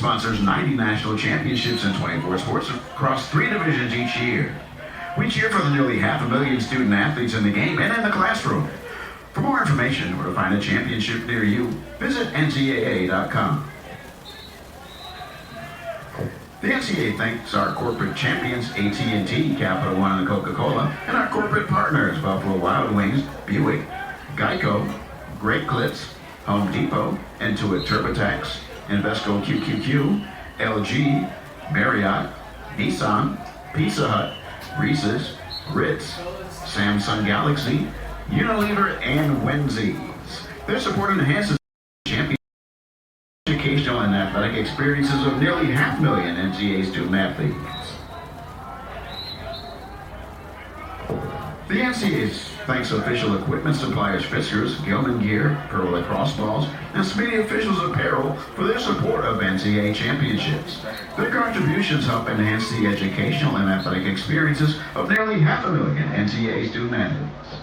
sponsors 90 national championships in 24 sports across 3 divisions each year. We cheer for the nearly 500,000 student athletes in the game and in the classroom. For more information or to find a championship near you, visit NCAA.com. The NCAA thanks our corporate champions, AT&T, Capital One, and Coca-Cola, and our corporate partners, Buffalo Wild Wings, Buick, Geico, Great Clips, Home Depot, Intuit TurboTax, Invesco QQQ, LG, Marriott, Nissan, Pizza Hut, Reese's, Ritz, Samsung Galaxy, Unilever, and Wendy's. Their support enhances champion educational and athletic experiences of nearly 500,000 NCAA student athletes. The NCAA thanks official equipment suppliers Fiskars, Gilman Gear, Pearl Lacrosse Balls, and Smitty Officials Apparel for their support of NCAA championships. Their contributions help enhance the educational and athletic experiences of nearly 500,000 NCAA student athletes.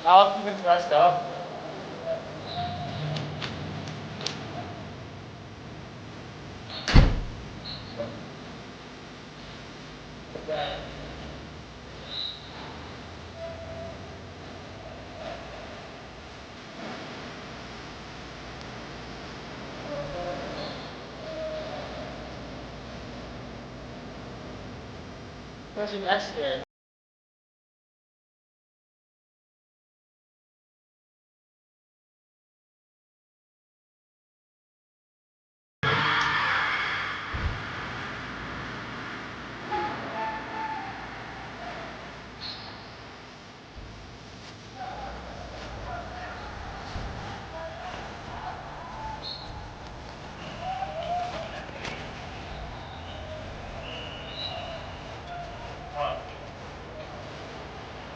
I'll keep it dressed up. Where's your next here?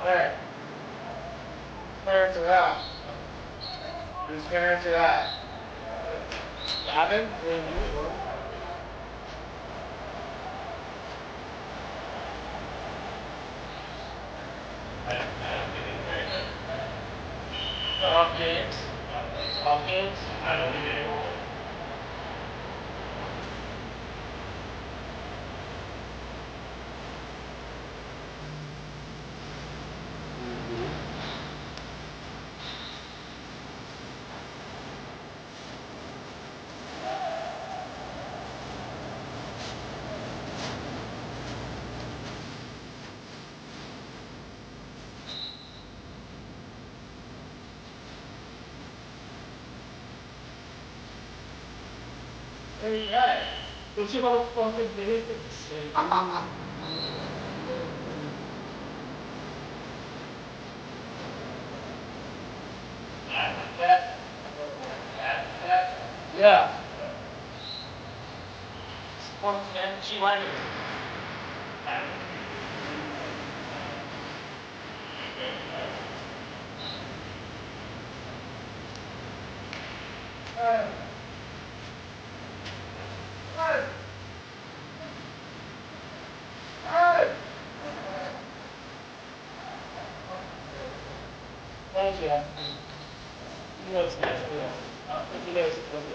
Where? Where's it at? Whose parents are at? Gavin? Off games? Off games? I don't think they will. Yeah, don't you want to fucking do it? Yeah. And she wanted. Thank you. You know it's nice to do. You know it's supposed to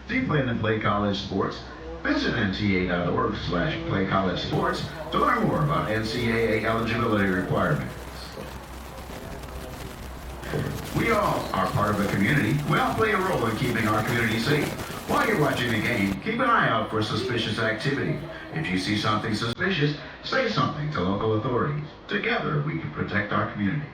Do you plan to play college sports? Visit ncaa.org/playcollegesports to learn more about NCAA eligibility requirements. We all are part of a community. We all play a role in keeping our community safe. While you're watching the game, keep an eye out for suspicious activity. If you see something suspicious, say something to local authorities. Together, we can protect our community.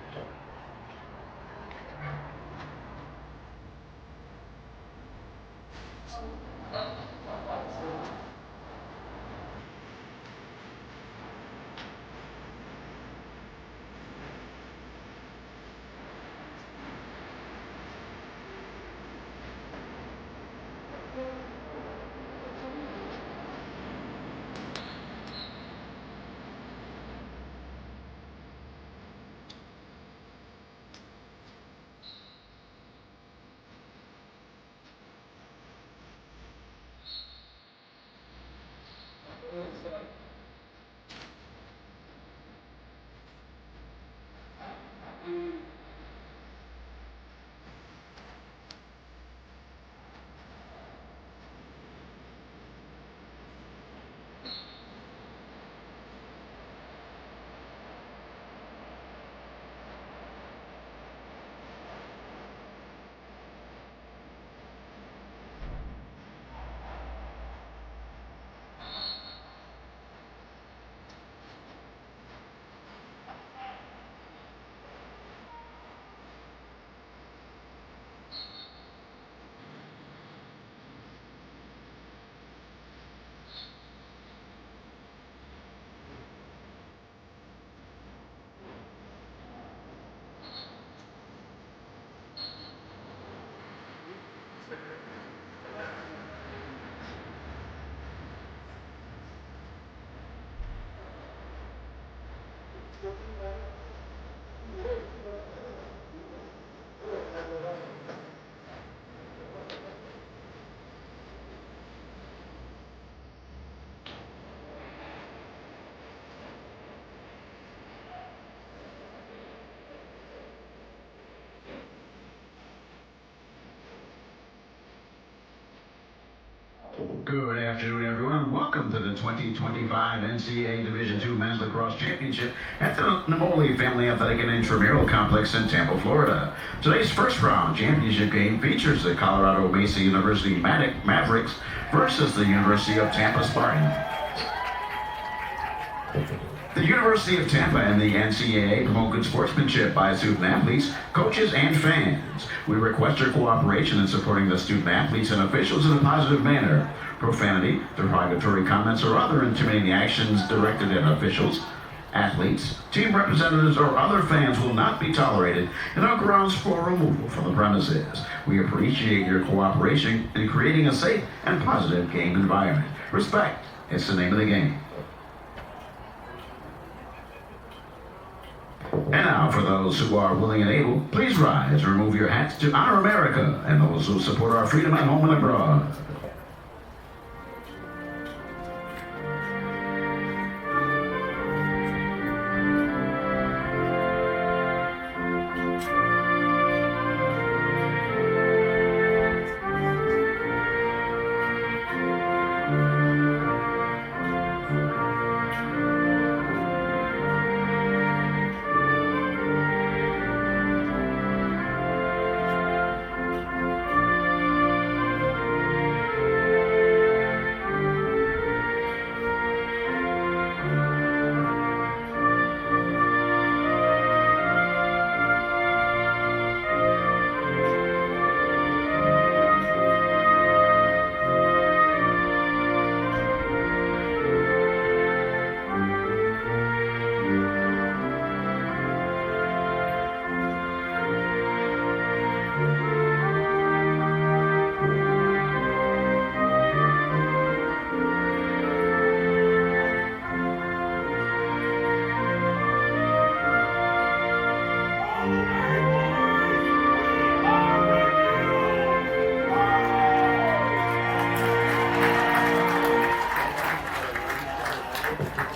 Good afternoon, everyone. Welcome to the 2025 NCAA Division II Men's Lacrosse Championship at the Namoli Family Athletic and Intramural Complex in Tampa, Florida. Today's first round championship game features the Colorado Mesa University Mavericks versus the University of Tampa Spartans. The University of Tampa and the NCAA promote good sportsmanship by student athletes, coaches, and fans. We request your cooperation in supporting the student athletes and officials in a positive manner. Profanity, derogatory comments, or other intimidating actions directed at officials, athletes, team representatives, or other fans will not be tolerated and are grounds for removal from the premises. We appreciate your cooperation in creating a safe and positive game environment. Respect is the name of the game. And now, for those who are willing and able, please rise and remove your hats to honor America and those who support our freedom at home and abroad.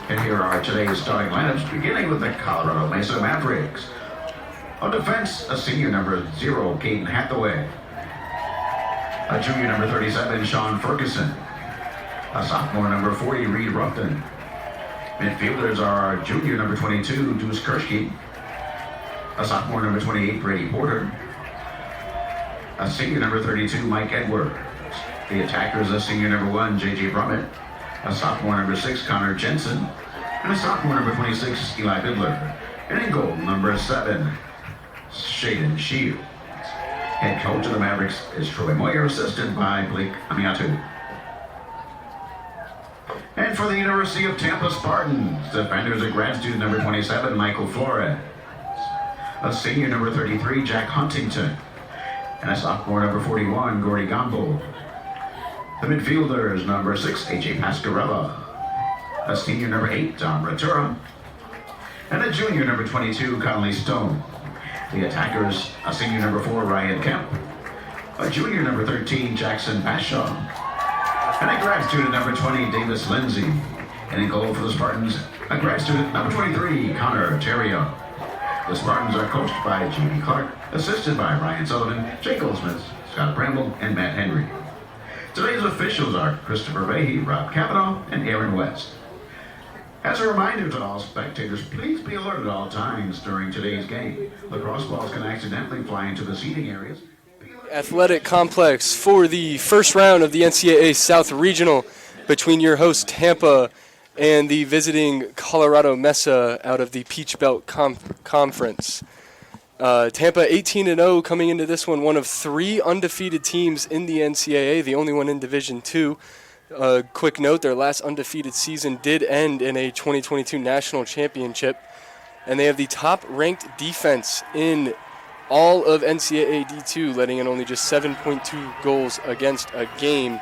And here are today's starting lineups, beginning with the Colorado Mesa Mavericks. On defense, a senior number 0, Caden Hathaway. A junior number 37, Sean Ferguson. A sophomore number 40, Reed Ruffin. Midfielders are junior number 22, Deuce Kershke. A sophomore number 28, Brady Porter. A senior number 32, Mike Edwards. The attackers, a senior number 1, J.J. Brummett. A sophomore number 6, Connor Jensen. And a sophomore number 26, Eli Bidler. And in goal, number 7, Shaden Shields. Head coach of the Mavericks is Troy Moyer, assisted by Blake Amiatu. And for the University of Tampa Spartans, defenders, a grad student number 27, Michael Flores. A senior number 33, Jack Huntington. And a sophomore number 41, Gordy Gombold. The midfielders, number 6, AJ Pascarella. A senior number 8, Tom Ratura. And a junior number 22, Conley Stone. The attackers, a senior number 4, Ryan Kemp. A junior number 13, Jackson Bashaw. And a grad student number 20, Davis Lindsay. And in goal for the Spartans, a grad student number 23, Connor Terrio. The Spartans are coached by Jamie Clark, assisted by Ryan Sullivan, Jay Goldsmith, Scott Bramble, and Matt Henry. Today's officials are Christopher Vahey, Rob Cavanaugh, and Aaron West. As a reminder to all spectators, please be alert at all times during today's game. Lacrosse balls can accidentally fly into the seating areas. Athletic complex for the first round of the NCAA South Regional between your host Tampa and the visiting Colorado Mesa out of the Peach Belt Conference. Tampa 18-0 coming into this one of 3 undefeated teams in the NCAA, the only one in Division II. Quick note, their last undefeated season did end in a 2022 national championship, and they have the top-ranked defense in all of NCAA D2, letting in only just 7.2 goals against a game.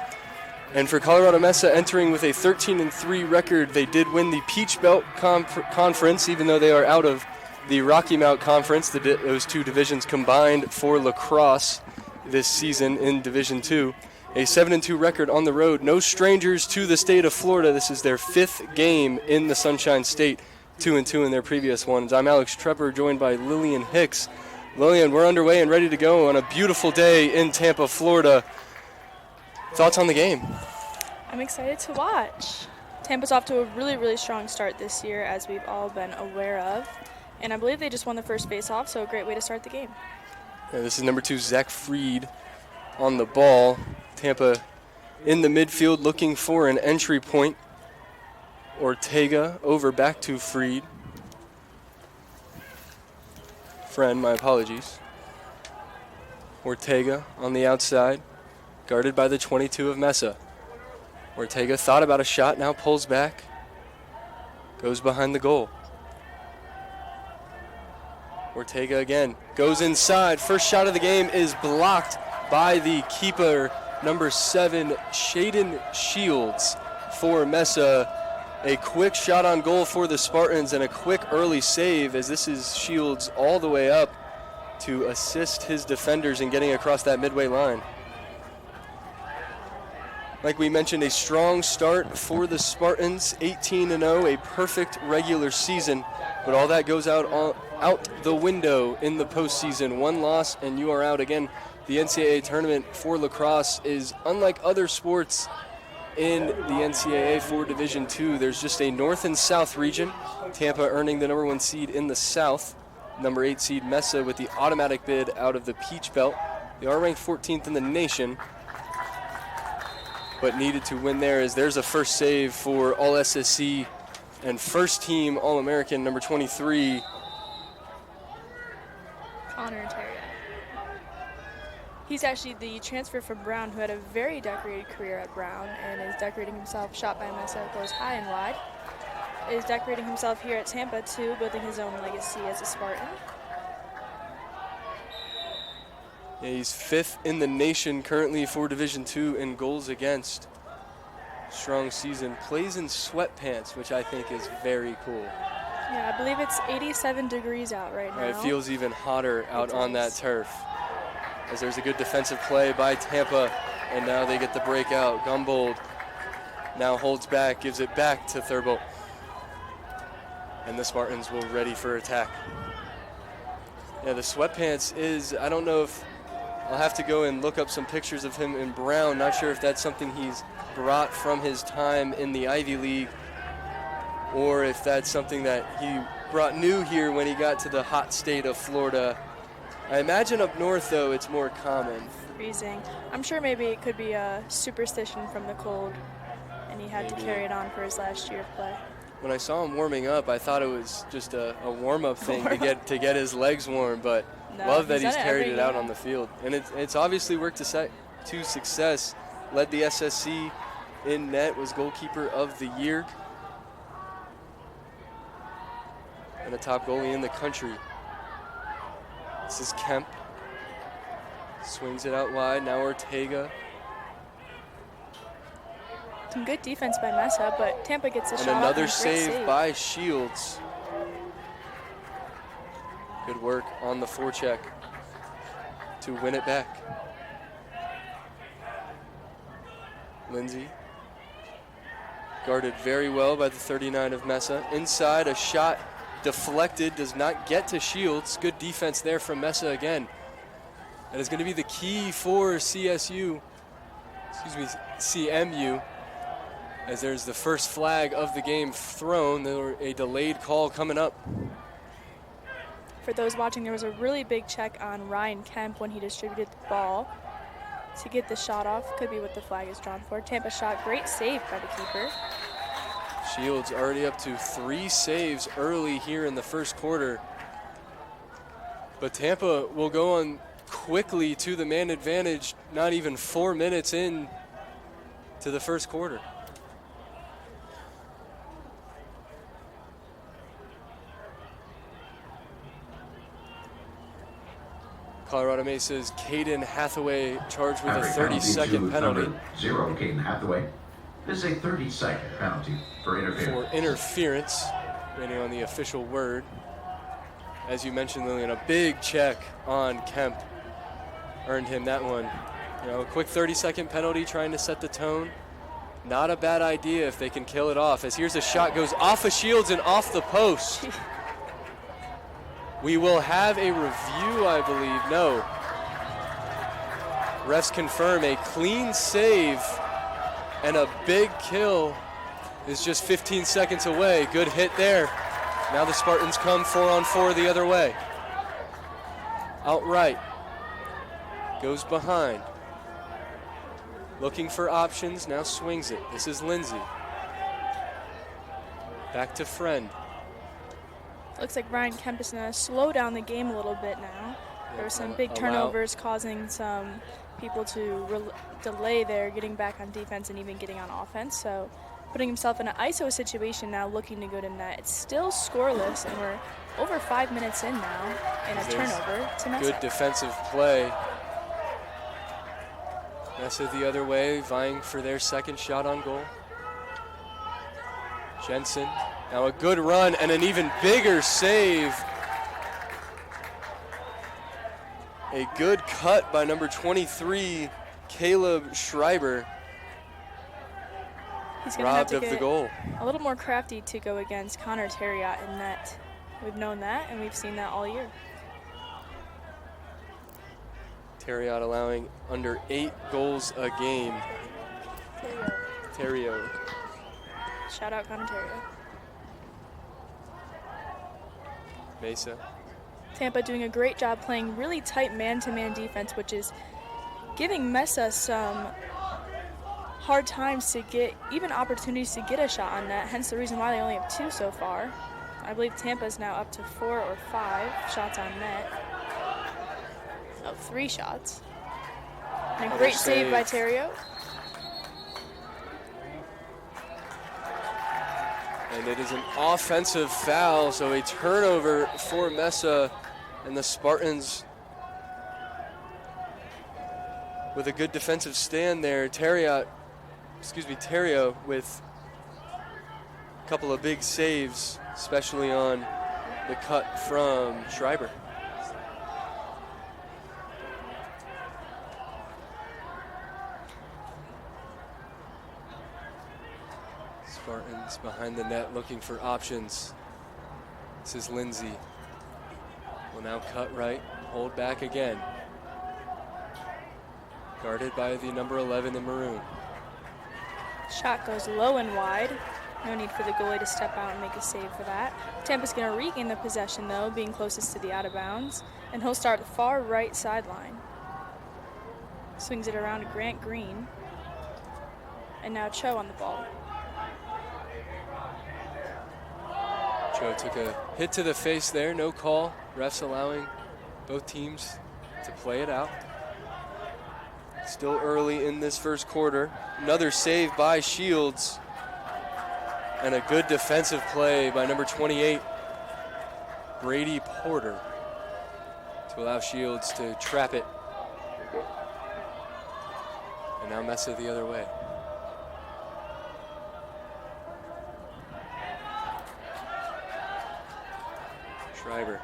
And for Colorado Mesa, entering with a 13-3 record, they did win the Peach Belt Conference, even though they are out of the Rocky Mount Conference. Those 2 divisions combined for lacrosse this season in Division II. A 7-2 record on the road. No strangers to the state of Florida. This is their 5th game in the Sunshine State, 2-2 in their previous ones. I'm Alex Trepper, joined by Lillian Hicks. Lillian, we're underway and ready to go on a beautiful day in Tampa, Florida. Thoughts on the game? I'm excited to watch. Tampa's off to a really, really strong start this year, as we've all been aware of. And I believe they just won the first face-off, so a great way to start the game. Yeah, this is number 2, Zach Freed on the ball. Tampa in the midfield looking for an entry point. Ortega over back to Freed. My apologies. Ortega on the outside, guarded by the 22 of Mesa. Ortega thought about a shot, now pulls back, goes behind the goal. Ortega again goes inside. First shot of the game is blocked by the keeper, number 7, Shaden Shields for Mesa. A quick shot on goal for the Spartans and a quick early save, as this is Shields all the way up to assist his defenders in getting across that midway line. Like we mentioned, a strong start for the Spartans, 18-0, a perfect regular season, but all that goes out the window in the postseason. 1 loss and you are out. Again, the NCAA tournament for lacrosse is unlike other sports in the NCAA for Division II. There's just a north and south region. Tampa earning the number 1 seed in the south. Number 8 seed Mesa with the automatic bid out of the Peach Belt. They are ranked 14th in the nation, but needed to win there, as there's a first save for All SSC and first team All-American number 23. Connor Terrio. He's actually the transfer from Brown, who had a very decorated career at Brown and is decorating himself. Shot by Mesa, goes high and wide. Is decorating himself here at Tampa too, building his own legacy as a Spartan. Yeah, he's 5th in the nation currently for Division II in goals against. Strong season. Plays in sweatpants, which I think is very cool. Yeah, I believe it's 87 degrees out right now. It feels even hotter out on that turf, as there's a good defensive play by Tampa, and now they get the breakout. Gumbold now holds back, gives it back to Thurbo. And the Spartans will ready for attack. Yeah, the sweatpants is, I don't know if I'll have to go and look up some pictures of him in brown. Not sure if that's something he's brought from his time in the Ivy League or if that's something that he brought new here when he got to the hot state of Florida. I imagine up north, though, it's more common. Freezing. I'm sure maybe it could be a superstition from the cold, and he had to carry it on for his last year of play. When I saw him warming up, I thought it was just a warm-up thing to get his legs warm, but love that he's carried it out on the field. And it's obviously worked to success. Led the SSC in net, was goalkeeper of the year, and a top goalie in the country. This is Kemp. Swings it out wide. Now Ortega. Some good defense by Mesa, but Tampa gets a shot. And another save by Shields. Good work on the forecheck to win it back. Lindsay. Guarded very well by the 39 of Mesa. Inside, a shot deflected, does not get to Shields. Good defense there from Mesa again. That is going to be the key for CMU, as there's the first flag of the game thrown. There a delayed call coming up. For those watching, there was a really big check on Ryan Kemp when he distributed the ball to get the shot off. Could be what the flag is drawn for. Tampa shot, great save by the keeper. Shields already up to 3 saves early here in the first quarter. But Tampa will go on quickly to the man advantage, not even 4 minutes in to the first quarter. Colorado Mesa's Caden Hathaway charged with a 30-second penalty. 0, Caden Hathaway. This is a 30-second penalty for interference. Waiting on the official word. As you mentioned, Lillian, a big check on Kemp earned him that one. You know, a quick 30-second penalty trying to set the tone. Not a bad idea if they can kill it off, as here's a shot, goes off of Shields and off the post. We will have a review, I believe. No. Refs confirm a clean save and a big kill is just 15 seconds away. Good hit there. Now the Spartans come 4-on-4 the other way. Outright. Goes behind. Looking for options, now swings it. This is Lindsay. Back to Friend. Looks like Ryan Kemp is going to slow down the game a little bit now. There were some big turnovers causing some people to delay their getting back on defense and even getting on offense. So putting himself in an ISO situation now, looking to go to net. It's still scoreless, and we're over 5 minutes in now, and a turnover to Mesa. Good defensive play. Mesa the other way, vying for their second shot on goal. Jensen, now a good run and an even bigger save. A good cut by number 23, Caleb Schreiber. He's going to have to robbed of the goal. A little more crafty to go against Connor Terriot in net. We've known that, and we've seen that all year. Terriot allowing under 8 goals a game. Terriot. Shout out Connor Terriot. Mesa. Tampa doing a great job playing really tight man-to-man defense, which is giving Mesa some hard times to get, even opportunities to get a shot on net, hence the reason why they only have 2 so far. I believe Tampa's now up to 4 or 5 shots on net. Oh, 3 shots. And a great save by Terriot. And it is an offensive foul, so a turnover for Mesa, and the Spartans with a good defensive stand there. Terriot with a couple of big saves, especially on the cut from Schreiber. Spartans behind the net looking for options. This is Lindsay. Will now cut right, hold back again. guarded by the number 11 in maroon. Shot goes low and wide. No need for the goalie to step out and make a save for that. Tampa's going to regain the possession, though, being closest to the out of bounds. And he'll start the far right sideline. Swings it around to Grant Green. And now Cho on the ball. Cho took a hit to the face there, no call. Refs allowing both teams to play it out. Still early in this first quarter. Another save by Shields. And a good defensive play by number 28, Brady Porter, to allow Shields to trap it. And now Mesa the other way. Schreiber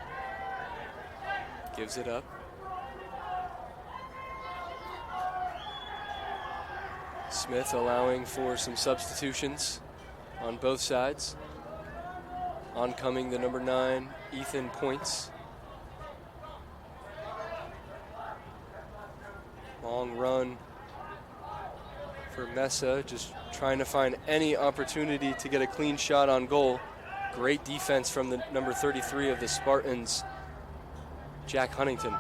gives it up. Smith allowing for some substitutions on both sides. Oncoming the number 9, Ethan Points. Long run for Mesa, just trying to find any opportunity to get a clean shot on goal. Great defense from the number 33 of the Spartans, Jack Huntington.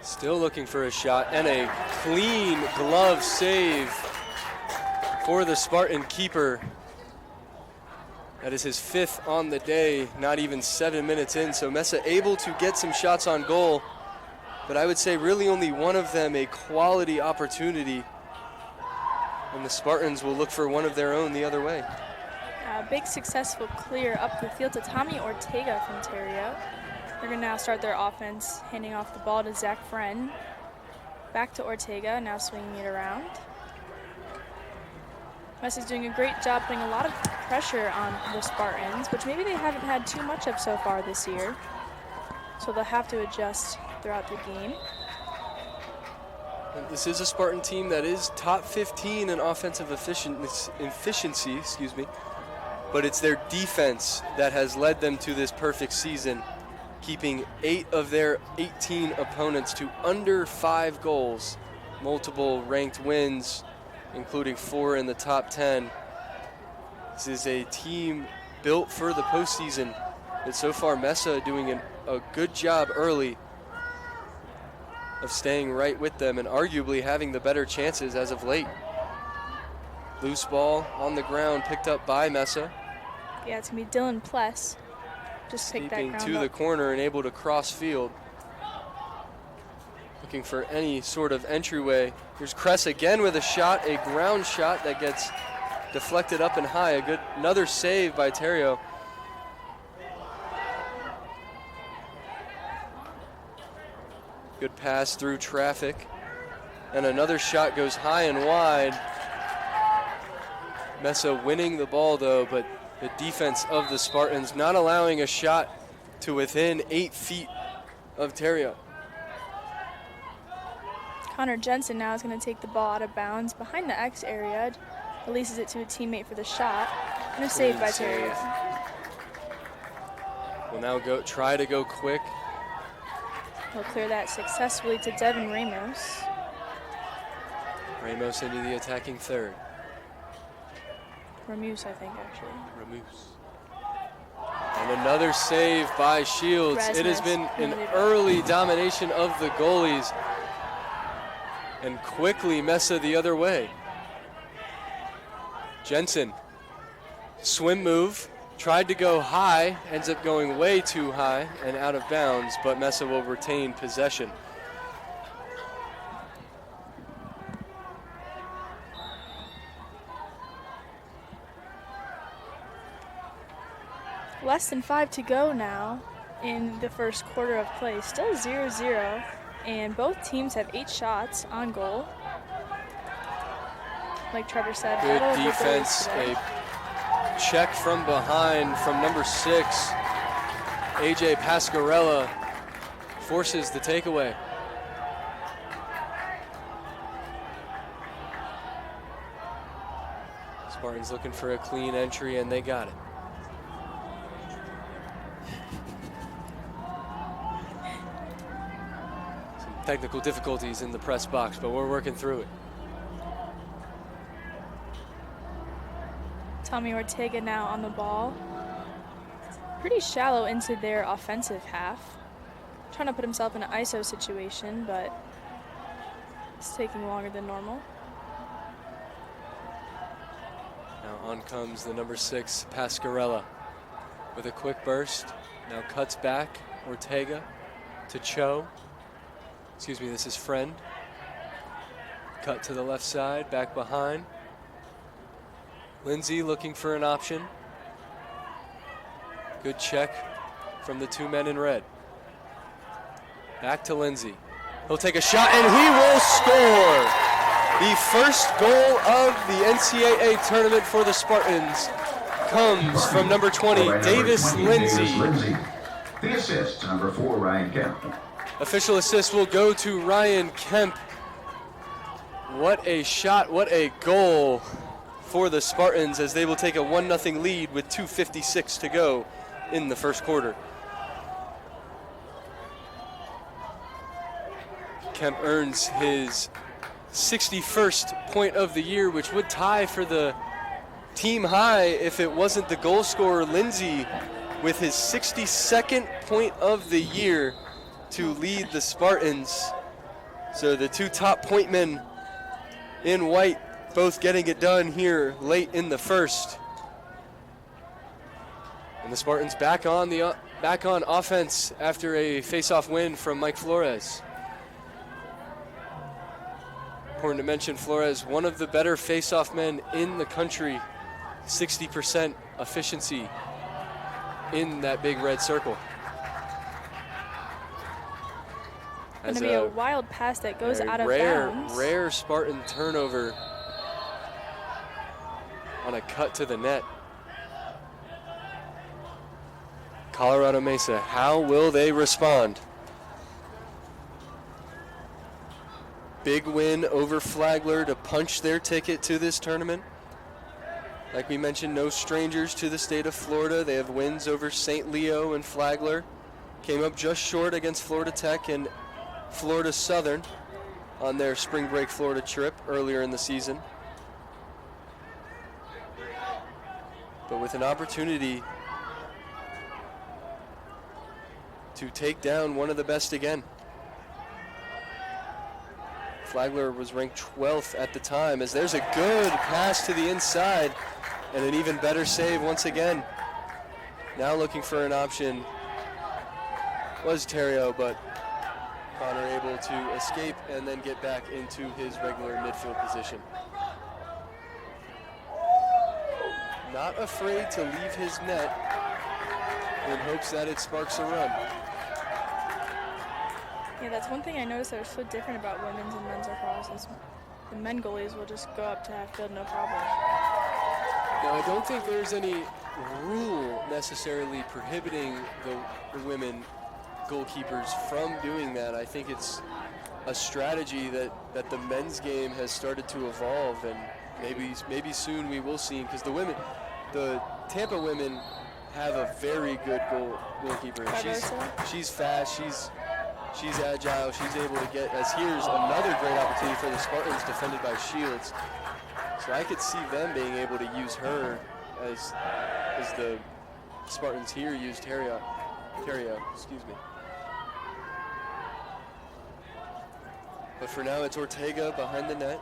Still looking for a shot, and a clean glove save for the Spartan keeper. That is his 5th on the day, not even 7 minutes in. So Mesa able to get some shots on goal, but I would say really only one of them a quality opportunity. And the Spartans will look for one of their own the other way. A big successful clear up the field to Tommy Ortega from Terrio. They're going to now start their offense, handing off the ball to Zach Friend. Back to Ortega, now swinging it around. Mesa's doing a great job putting a lot of pressure on the Spartans, which maybe they haven't had too much of so far this year. So they'll have to adjust throughout the game. And this is a Spartan team that is top 15 in offensive efficiency, but it's their defense that has led them to this perfect season, keeping 8 of their 18 opponents to under 5 goals, multiple ranked wins, including 4 in the top 10. This is a team built for the postseason, but so far Mesa doing a good job early of staying right with them and arguably having the better chances as of late. Loose ball on the ground picked up by Mesa. Yeah, it's going to be Dylan Pless. Just pick that ground to the corner and able to cross field. Looking for any sort of entryway. Here's Kress again with a shot, a ground shot that gets deflected up and high. Another save by Terrio. Good pass through traffic. And another shot goes high and wide. Mesa winning the ball though, but the defense of the Spartans not allowing a shot to within 8 feet of Terrio. Connor Jensen now is going to take the ball out of bounds behind the X area, releases it to a teammate for the shot, and a save by Terrio. Will now try to go quick. He'll clear that successfully to Devin Ramos. Ramos into the attacking third. Ramuse, I think, actually. Ramuse. And another save by Shields. Rasmus. It has been an early domination of the goalies. And quickly Mesa the other way. Jensen, swim move, tried to go high, ends up going way too high and out of bounds, but Mesa will retain possession. Less than 5 to go now in the first quarter of play. Still 0-0, and both teams have 8 shots on goal. Like Trevor said, good defense, a check from behind from number 6. AJ Pascarella forces the takeaway. Spartans looking for a clean entry, and they got it. technical difficulties in the press box, but we're working through it. Tommy Ortega now on the ball. Pretty shallow into their offensive half. Trying to put himself in an ISO situation, but it's taking longer than normal. Now on comes the number 6, Pascarella, with a quick burst. Now cuts back, Ortega to Cho. Excuse me, this is Friend. Cut to the left side, back behind. Lindsay looking for an option. Good check from the 2 men in red. Back to Lindsay. He'll take a shot and he will score. The first goal of the NCAA tournament for the Spartans comes from number 20, Davis Lindsay. The assist, number 4, Ryan Kemp. Official assist will go to Ryan Kemp. What a shot, what a goal for the Spartans as they will take a 1-0 lead with 2:56 to go in the first quarter. Kemp earns his 61st point of the year, which would tie for the team high if it wasn't the goal scorer Lindsay with his 62nd point of the year to lead the Spartans. So the 2 top point men in white both getting it done here late in the first. And the Spartans back on offense after a face-off win from Mike Flores. Important to mention Flores, one of the better face-off men in the country, 60% efficiency in that big red circle. Going to be a wild pass that goes out of bounds. Rare Spartan turnover on a cut to the net. Colorado Mesa, how will they respond? Big win over Flagler to punch their ticket to this tournament. Like we mentioned, no strangers to the state of Florida. They have wins over St. Leo and Flagler. Came up just short against Florida Tech and Florida Southern on their spring break Florida trip earlier in the season. But with an opportunity to take down one of the best again. Flagler was ranked 12th at the time, as there's a good pass to the inside and an even better save once again. Now looking for an option was Terrio, but Connor able to escape and then get back into his regular midfield position. Not afraid to leave his net in hopes that it sparks a run. Yeah, that's one thing I noticed that was so different about women's and men's lacrosse is the men goalies will just go up to half field, no problem. Now, I don't think there's any rule necessarily prohibiting the women goalkeepers from doing that. I think it's a strategy that the men's game has started to evolve, and maybe soon we will see, because the Tampa women have a very good goalkeeper. She's fast, she's agile, she's able to get, as here's another great opportunity for the Spartans defended by Shields. So I could see them being able to use her as the Spartans here used Terrio, excuse me. But for now, it's Ortega behind the net.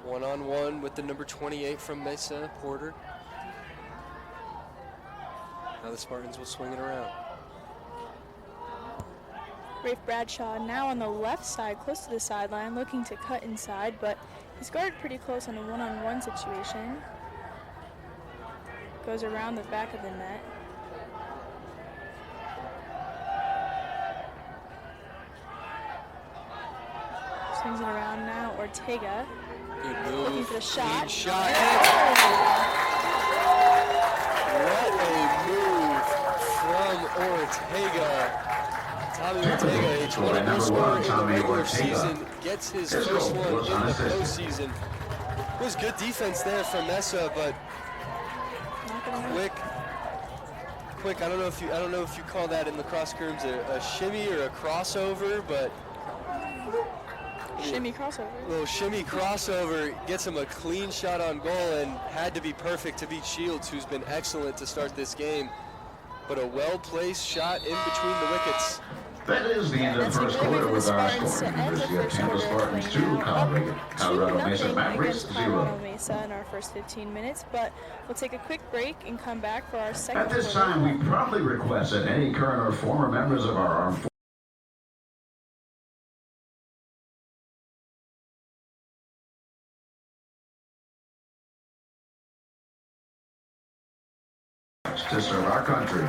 One-on-one with the number 28 from Mesa, Porter. Now the Spartans will swing it around. Rafe Bradshaw now on the left side, close to the sideline, looking to cut inside, but he's guarded pretty close on a one-on-one situation. Goes around the back of the net. Swings it around now, Ortega. Good move. Looking for the shot. Good shot. What a move from Ortega. Tommy Ortega, a 20-goal scorer in the regular season, gets his first one in the postseason. It was good defense there from Mesa, but quick. I don't know if you call that in lacrosse terms a shimmy or a crossover, but Shimmy crossover. little shimmy crossover gets him a clean shot on goal and had to be perfect to beat Shields, who's been excellent to start this game. But a well-placed shot in between the wickets. That is the end of the first quarter with our score. University of Tampa Spartans 2, Colorado Mesa Mavericks 0. Colorado Mesa in our first 15 minutes, but we'll take a quick break and come back for our second At this quarter. time, we proudly request that any current or former members of our armed forces to serve our country.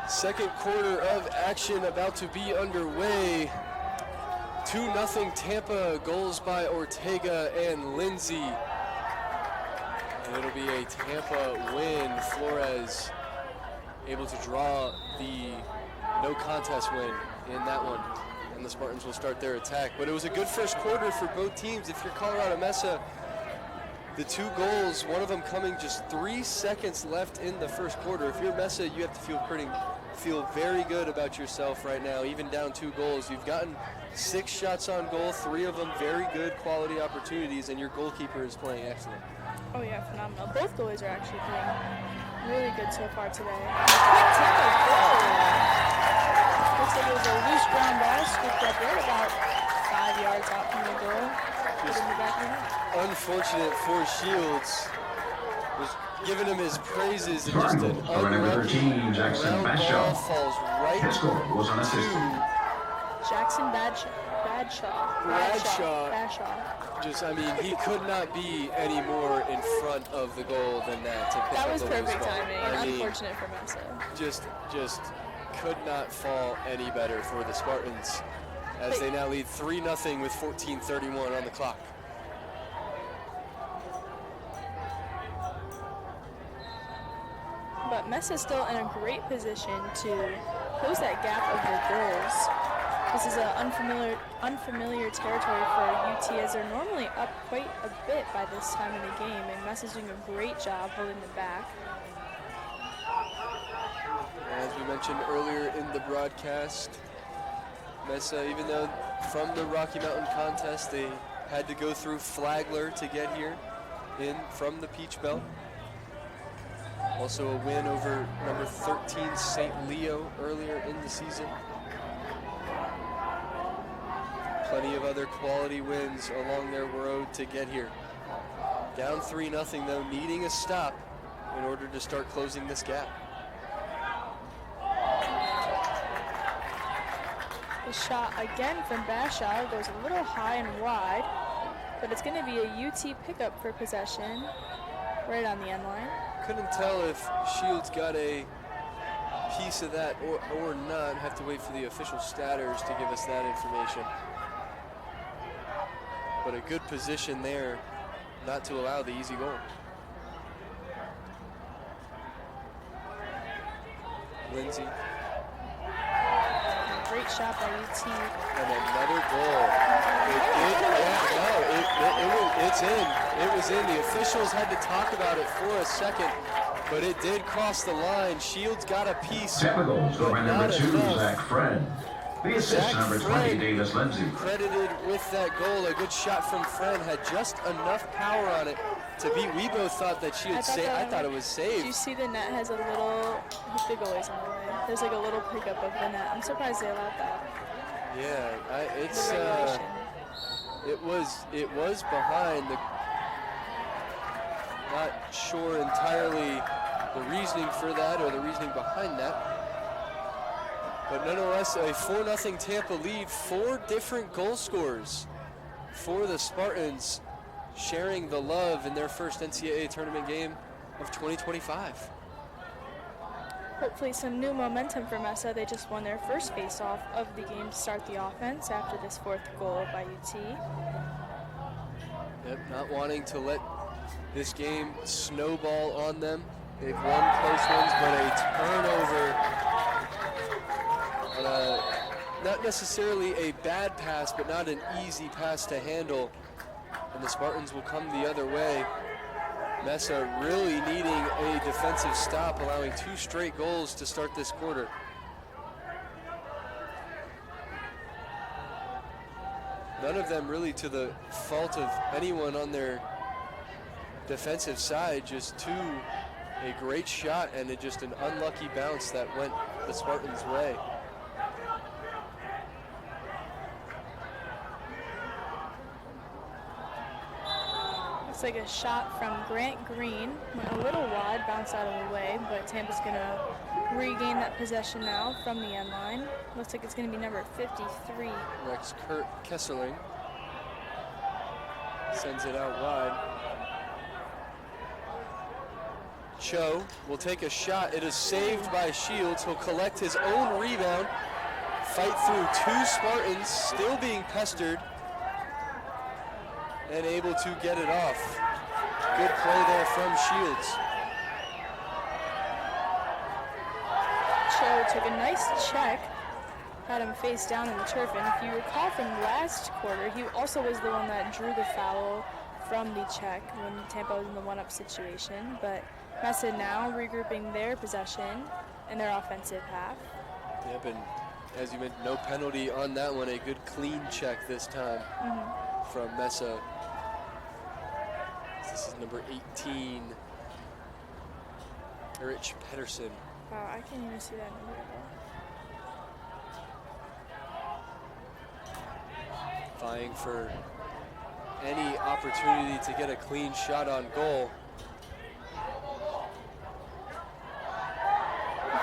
Second quarter of action about to be underway. 2-0 Tampa, goals by Ortega and Lindsay. And it'll be a Tampa win. Flores able to draw the no contest win in that one. And the Spartans will start their attack. But it was a good first quarter for both teams. If you're Colorado Mesa, the 2 goals, one of them coming just 3 seconds left in the first quarter. If you're Mesa, you have to feel very good about yourself right now, even down 2 goals. You've gotten 6 shots on goal, 3 of them very good quality opportunities, and your goalkeeper is playing excellent. Oh yeah, phenomenal. Both goalies are actually playing really good so far today. Quick Tampa goal. Looks like it was a loose ground ball, scooped up right about 5 yards out from the goal. Put in the back of the net. Unfortunate for Shields. Was giving him his praises and just an Spartans, over number 13, Jackson ground ball Bashaw. falls right His score was to unassisted. Jackson Bashaw. just, I mean, he could not be any more in front of the goal than that to pick That up was the loose perfect ball. timing. I mean, Unfortunate for Mesa. just could not fall any better for the Spartans as they now lead 3-0 with 14:31 on the clock. But Mesa's still in a great position to close that gap of their goals. This is an unfamiliar territory for UT, as they're normally up quite a bit by this time of the game, and Mesa's doing a great job holding them back. As we mentioned earlier in the broadcast, Mesa, even though from the Rocky Mountain contest, they had to go through Flagler to get here from the Peach Belt. Also a win over number 13 St. Leo earlier in the season. Plenty of other quality wins along their road to get here. Down 3-0 though, needing a stop in order to start closing this gap. The shot again from Bashaw goes a little high and wide, but it's going to be a UT pickup for possession right on the end line. Couldn't tell if Shields got a piece of that or not. Have to wait for the official statters to give us that information. But a good position there not to allow the easy goal. Lindsay. Great shot by UT. And another goal. It's in. It was in. The officials had to talk about it for a second, but it did cross the line. Shields got a piece. Tampa goals for number 2, Zach Fred. The assist, number 20, Davis Lindsay. Credited with that goal. A good shot from Fred. Had just enough power on it to beat. We both thought that she would say. I thought it was saved. Do you see the net has a little, the goalie's in the way. There's like a little pickup of the net. I'm surprised they allowed that. Yeah, it's The regulation. it was behind. Not sure entirely the reasoning for that or the reasoning behind that. But nonetheless, a 4-0 Tampa lead. 4 different goal scorers for the Spartans, sharing the love in their first NCAA tournament game of 2025. Hopefully some new momentum for Mesa. They just won their first face-off of the game to start the offense after this 4th goal by UT. Yep, not wanting to let this game snowball on them. They've won close ones, but a turnover on not necessarily a bad pass, but not an easy pass to handle. And the Spartans will come the other way. Mesa really needing a defensive stop, allowing 2 straight goals to start this quarter. None of them really to the fault of anyone on their defensive side, just 2, a great shot and just an unlucky bounce that went the Spartans' way. Looks like a shot from Grant Green. Went a little wide, bounced out of the way, but Tampa's going to regain that possession now from the end line. Looks like it's going to be number 53. Next, Kurt Kesserling sends it out wide. Cho will take a shot. It is saved by Shields. He'll collect his own rebound. Fight through 2 Spartans, still being pestered, and able to get it off. Good play there from Shields. Cho took a nice check, had him face down in the turf, and if you recall from last quarter, he also was the one that drew the foul from the check when Tampa was in the 1-up situation. But Mesa now regrouping their possession in their offensive half. Yep, and as you mentioned, no penalty on that one. A good clean check this time from Mesa. This is number 18, Rich Pedersen. Wow, I can't even see that number at all. Vying for any opportunity to get a clean shot on goal.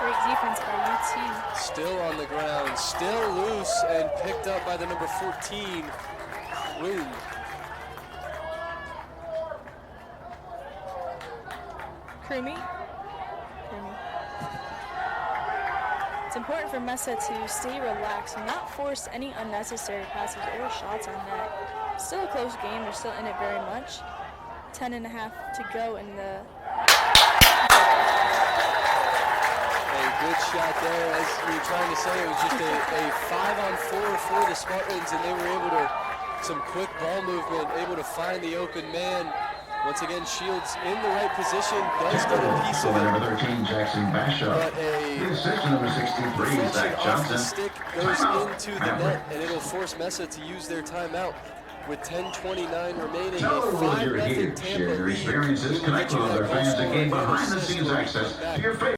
Great defense by UT. Still on the ground, still loose, and picked up by the number 14, Woon. Croomy. It's important for Mesa to stay relaxed and not force any unnecessary passes or shots on net. Still a close game. They're still in it very much. 10.5 to go in the... A good shot there. As we were trying to say, it was just a 5-on-4 for the Spartans, and they were able to, some quick ball movement, able to find the open man. Once again, Shields in the right position, does get a piece of it. Number 13, Jackson Bashaw. But The assist, number 63, Zach off the Johnson. stick goes into the net, and it'll force Mesa to use their timeout. With 10:29 remaining, Tell a the world you're 5-0 here. Tampa Share your lead. experiences, We will connect get with you other that fans, goal and gain scorer and behind-the-scenes assist when we access come back. to your favorite.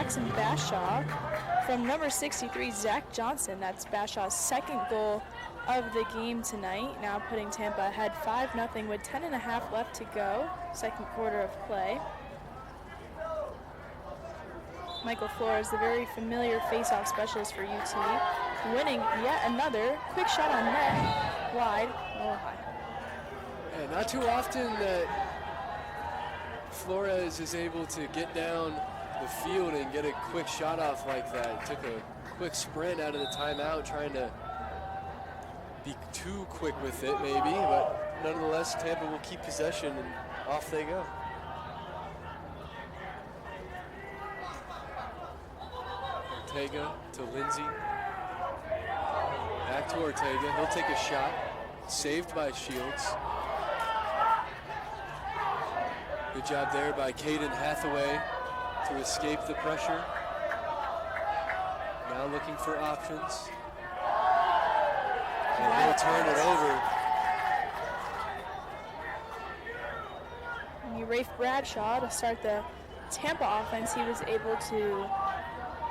Jackson Bashaw. From number 63, Zach Johnson. That's Bashaw's second goal of the game tonight, now putting Tampa ahead 5-0 with 10.5 left to go, second quarter of play. Michael Flores, the very familiar face-off specialist for UT, winning yet another quick shot on net, wide, a little high. Yeah, not too often that Flores is able to get down the field and get a quick shot off like that. Took a quick sprint out of the timeout, trying to be too quick with it maybe, but nonetheless Tampa will keep possession and off they go. Ortega to Lindsay. Back to Ortega, he'll take a shot, saved by Shields. Good job there by Caden Hathaway to escape the pressure. Now looking for options. And he'll turn it over. And Rafe Bradshaw to start the Tampa offense. He was able to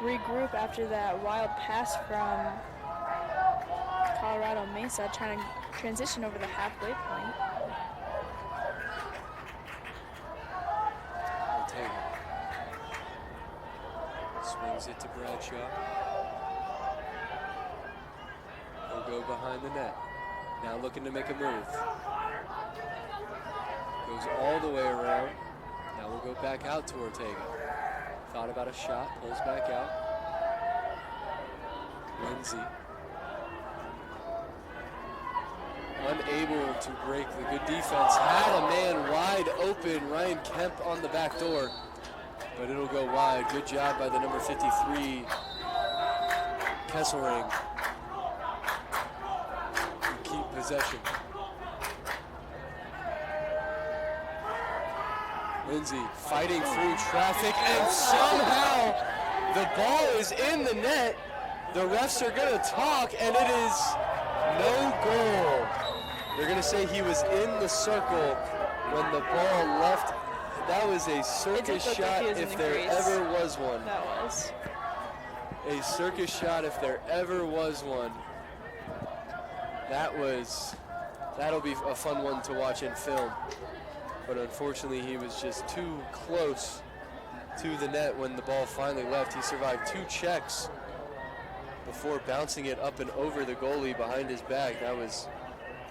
regroup after that wild pass from Colorado Mesa, trying to transition over the halfway point. Swings it to Bradshaw. He'll go behind the net. Now looking to make a move. Goes all the way around. Now we'll go back out to Ortega. Thought about a shot, pulls back out. Lindsay. Unable to break the good defense. Had a man wide open. Ryan Kemp on the back door. But it'll go wide. Good job by the number 53, Kesselring, to keep possession. Lindsay fighting through traffic, and somehow the ball is in the net. The refs are going to talk, and it is no goal. They're going to say he was in the circle when the ball left. That was a circus shot if there ever was one. That was. A circus shot if there ever was one. That'll be a fun one to watch in film. But unfortunately, he was just too close to the net when the ball finally left. He survived 2 checks before bouncing it up and over the goalie behind his back. That was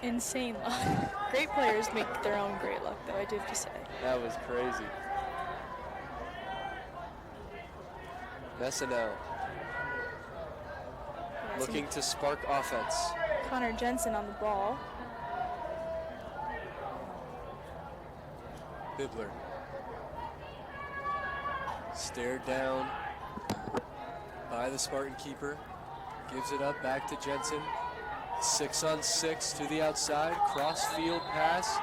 insane luck. Great players make their own great luck, though, I do have to say. That was crazy. Mesa now looking to spark offense. Connor Jensen on the ball. Bibler stared down by the Spartan keeper. Gives it up back to Jensen. 6-on-6 to the outside. Cross-field pass.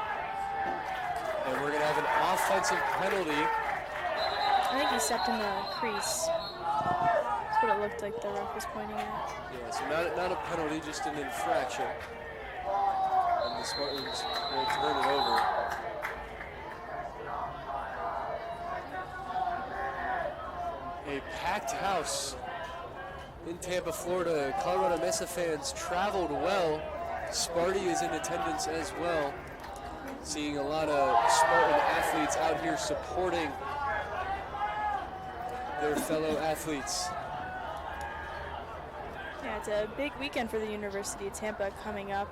And we're going to have an offensive penalty. I think he stepped in the crease. That's what it looked like the ref was pointing at. Yeah, so not a penalty, just an infraction. And the Spartans will turn it over. A packed house in Tampa, Florida. Colorado Mesa fans traveled well. Sparty is in attendance as well. Seeing a lot of Spartan athletes out here supporting their fellow athletes. Yeah, it's a big weekend for the University of Tampa coming up.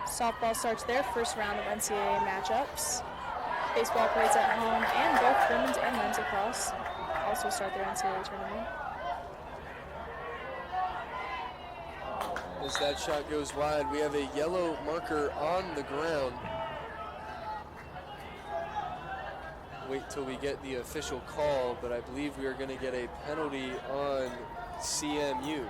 Softball starts their first round of NCAA matchups. Baseball plays at home, and both women's and men's lacrosse also start their NCAA tournament. As that shot goes wide, we have a yellow marker on the ground. Wait till we get the official call, but I believe we are going to get a penalty on CMU.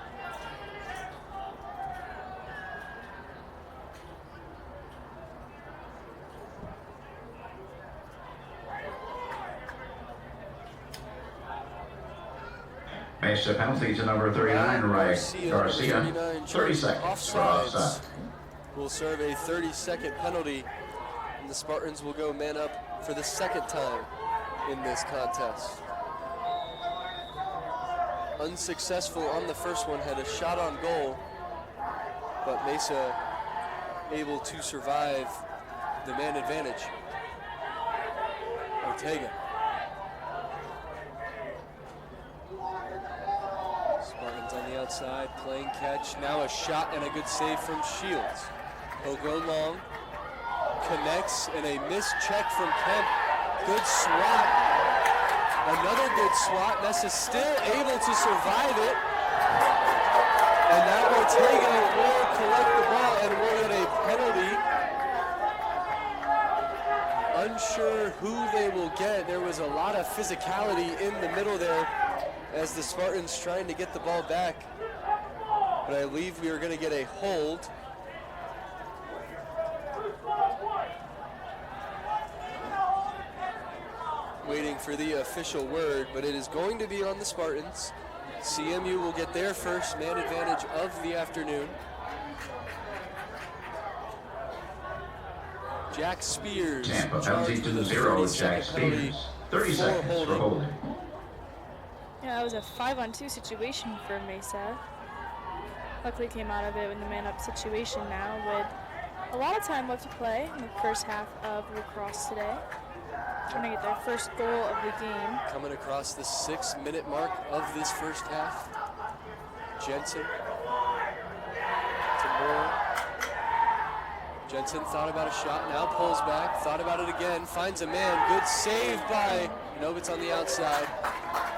Mesa penalty to number 39, Ryan Garcia. 30 seconds for offside. Will serve a 30-second penalty, and the Spartans will go man up for the second time in this contest. unsuccessful on the first one, had a shot on goal, but Mesa able to survive the man advantage. Ortega. Spartans on the outside, playing catch. Now a shot and a good save from Shields. He'll go long, connects, and a missed check from Kemp. Good swat. Another good swat. Mesa still able to survive it. And now Ortega will collect the ball and will get a penalty. Unsure who they will get. There was a lot of physicality in the middle there as the Spartans trying to get the ball back. But I believe we are going to get a hold. Waiting for the official word, but it is going to be on the Spartans. CMU will get their first man advantage of the afternoon. Jack Spears. Tampa penalty to the 0, Jack Spears. 30 seconds for holding. Yeah, that was a 5-on-2 situation for Mesa. Luckily came out of it in the man-up situation now with a lot of time left to play in the first half of Lacrosse today. Trying to get their first goal of the game. Coming across the 6-minute mark of this first half. Jensen to Moore. Jensen thought about a shot, now pulls back, thought about it again, finds a man, good save by Novitz on the outside.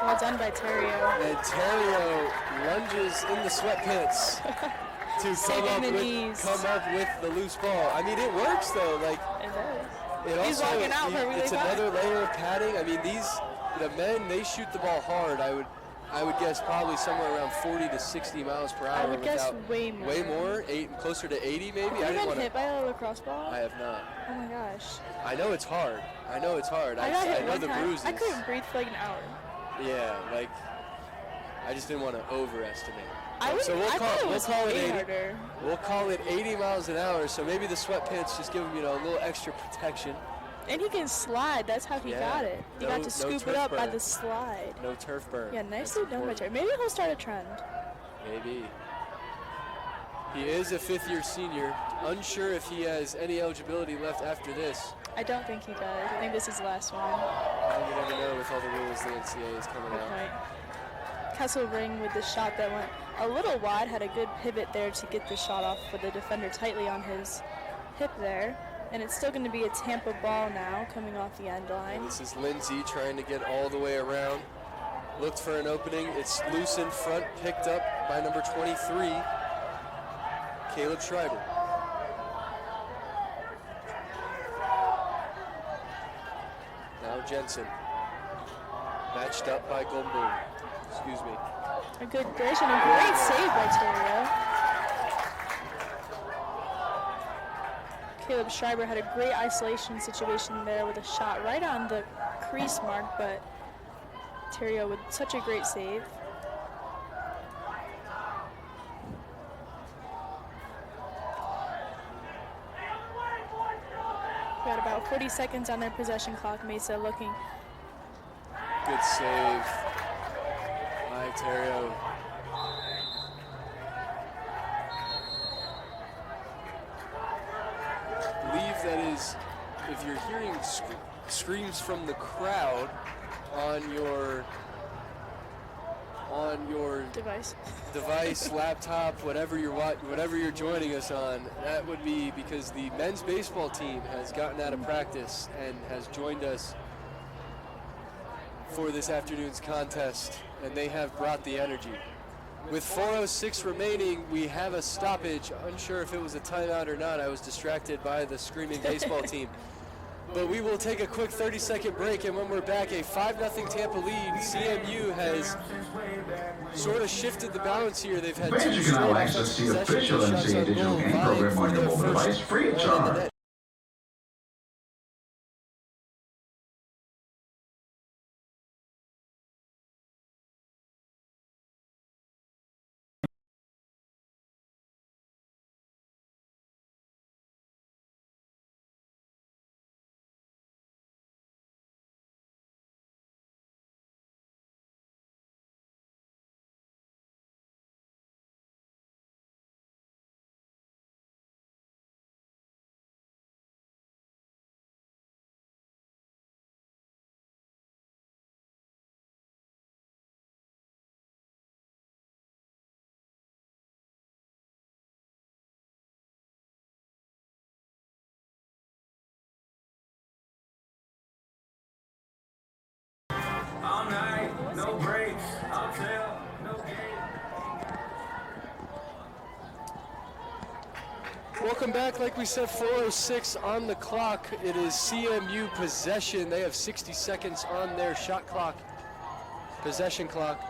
Well done by Terrio. And Terrio lunges in the sweatpants to come up with the loose ball. I mean, it works though. Like It does. He's walking out for a really it's another layer of padding. I mean, the men, they shoot the ball hard. I would guess probably somewhere around 40 to 60 miles per hour. I would guess way more. Way more? Closer to 80 maybe? Have you been hit by a lacrosse ball? I have not. Oh my gosh. I know it's hard. I know it's hard. I got hit know one the time. bruises. I couldn't breathe for like an hour. Yeah, like, I just didn't want to overestimate. So we'll call it 80. Harder. We'll call it 80 miles an hour. So maybe the sweatpants just give him, a little extra protection. And he can slide. That's how he got it. He got to scoop it up by the slide. No turf burn. Yeah, nicely done by Terry. Maybe he'll start a trend. Maybe. He is a fifth-year senior. Unsure if he has any eligibility left after this. I don't think he does. I think this is the last one. You never know with all the rules the NCAA is coming out. Right. Kesselring with the shot that went a little wide, had a good pivot there to get the shot off with the defender tightly on his hip there. And it's still going to be a Tampa ball now coming off the end line. And this is Lindsay trying to get all the way around. Looked for an opening. It's loose in front, picked up by number 23, Caleb Schreiber. Now Jensen. Matched up by Goldboom. Excuse me. A good dish and a great save by Terrio. Caleb Schreiber had a great isolation situation there with a shot right on the crease mark, but Terrio with such a great save. Got about 40 seconds on their possession clock. Mesa looking. Good save by Terrio. I believe that is, if you're hearing screams from the crowd on your device, laptop, whatever you're joining us on, that would be because the men's baseball team has gotten out of practice and has joined us for this afternoon's contest, and they have brought the energy. With 4:06 remaining, we have a stoppage. Unsure if it was a timeout or not. I was distracted by the screaming baseball team. But we will take a quick 30-second break, and when we're back, a 5-0 Tampa lead. CMU has sort of shifted the balance here. They've had Fans, two you can straight now access the offensive official possessions, shots NCAA on digital goal, game vying program for on your their mobile first device free of one in the charge. net. Welcome back. Like we said, 4:06 on the clock. It is CMU possession. They have 60 seconds on their shot clock, possession clock.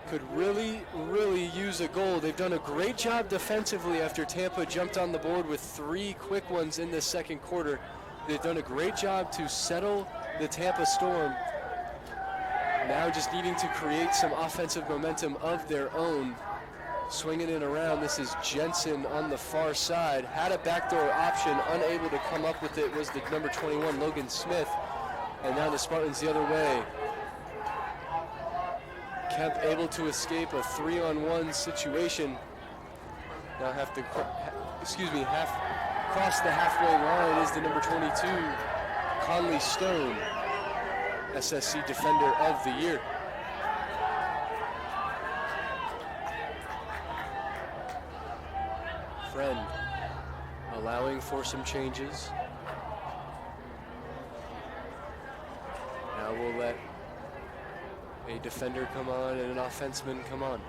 Could really, really use a goal. They've done a great job defensively after Tampa jumped on the board with 3 quick ones in the second quarter. They've done a great job to settle the Tampa Storm. Now just needing to create some offensive momentum of their own. Swinging it around, this is Jensen on the far side. Had a backdoor option, unable to come up with it was the number 21, Logan Smith. And now the Spartans the other way. Kemp able to escape a 3-on-1 situation. Now have to, cross the halfway line is the number 22, Conley Stone, SSC Defender of the Year. Friend allowing for some changes. Now we'll let a defender come on and an offenseman come on.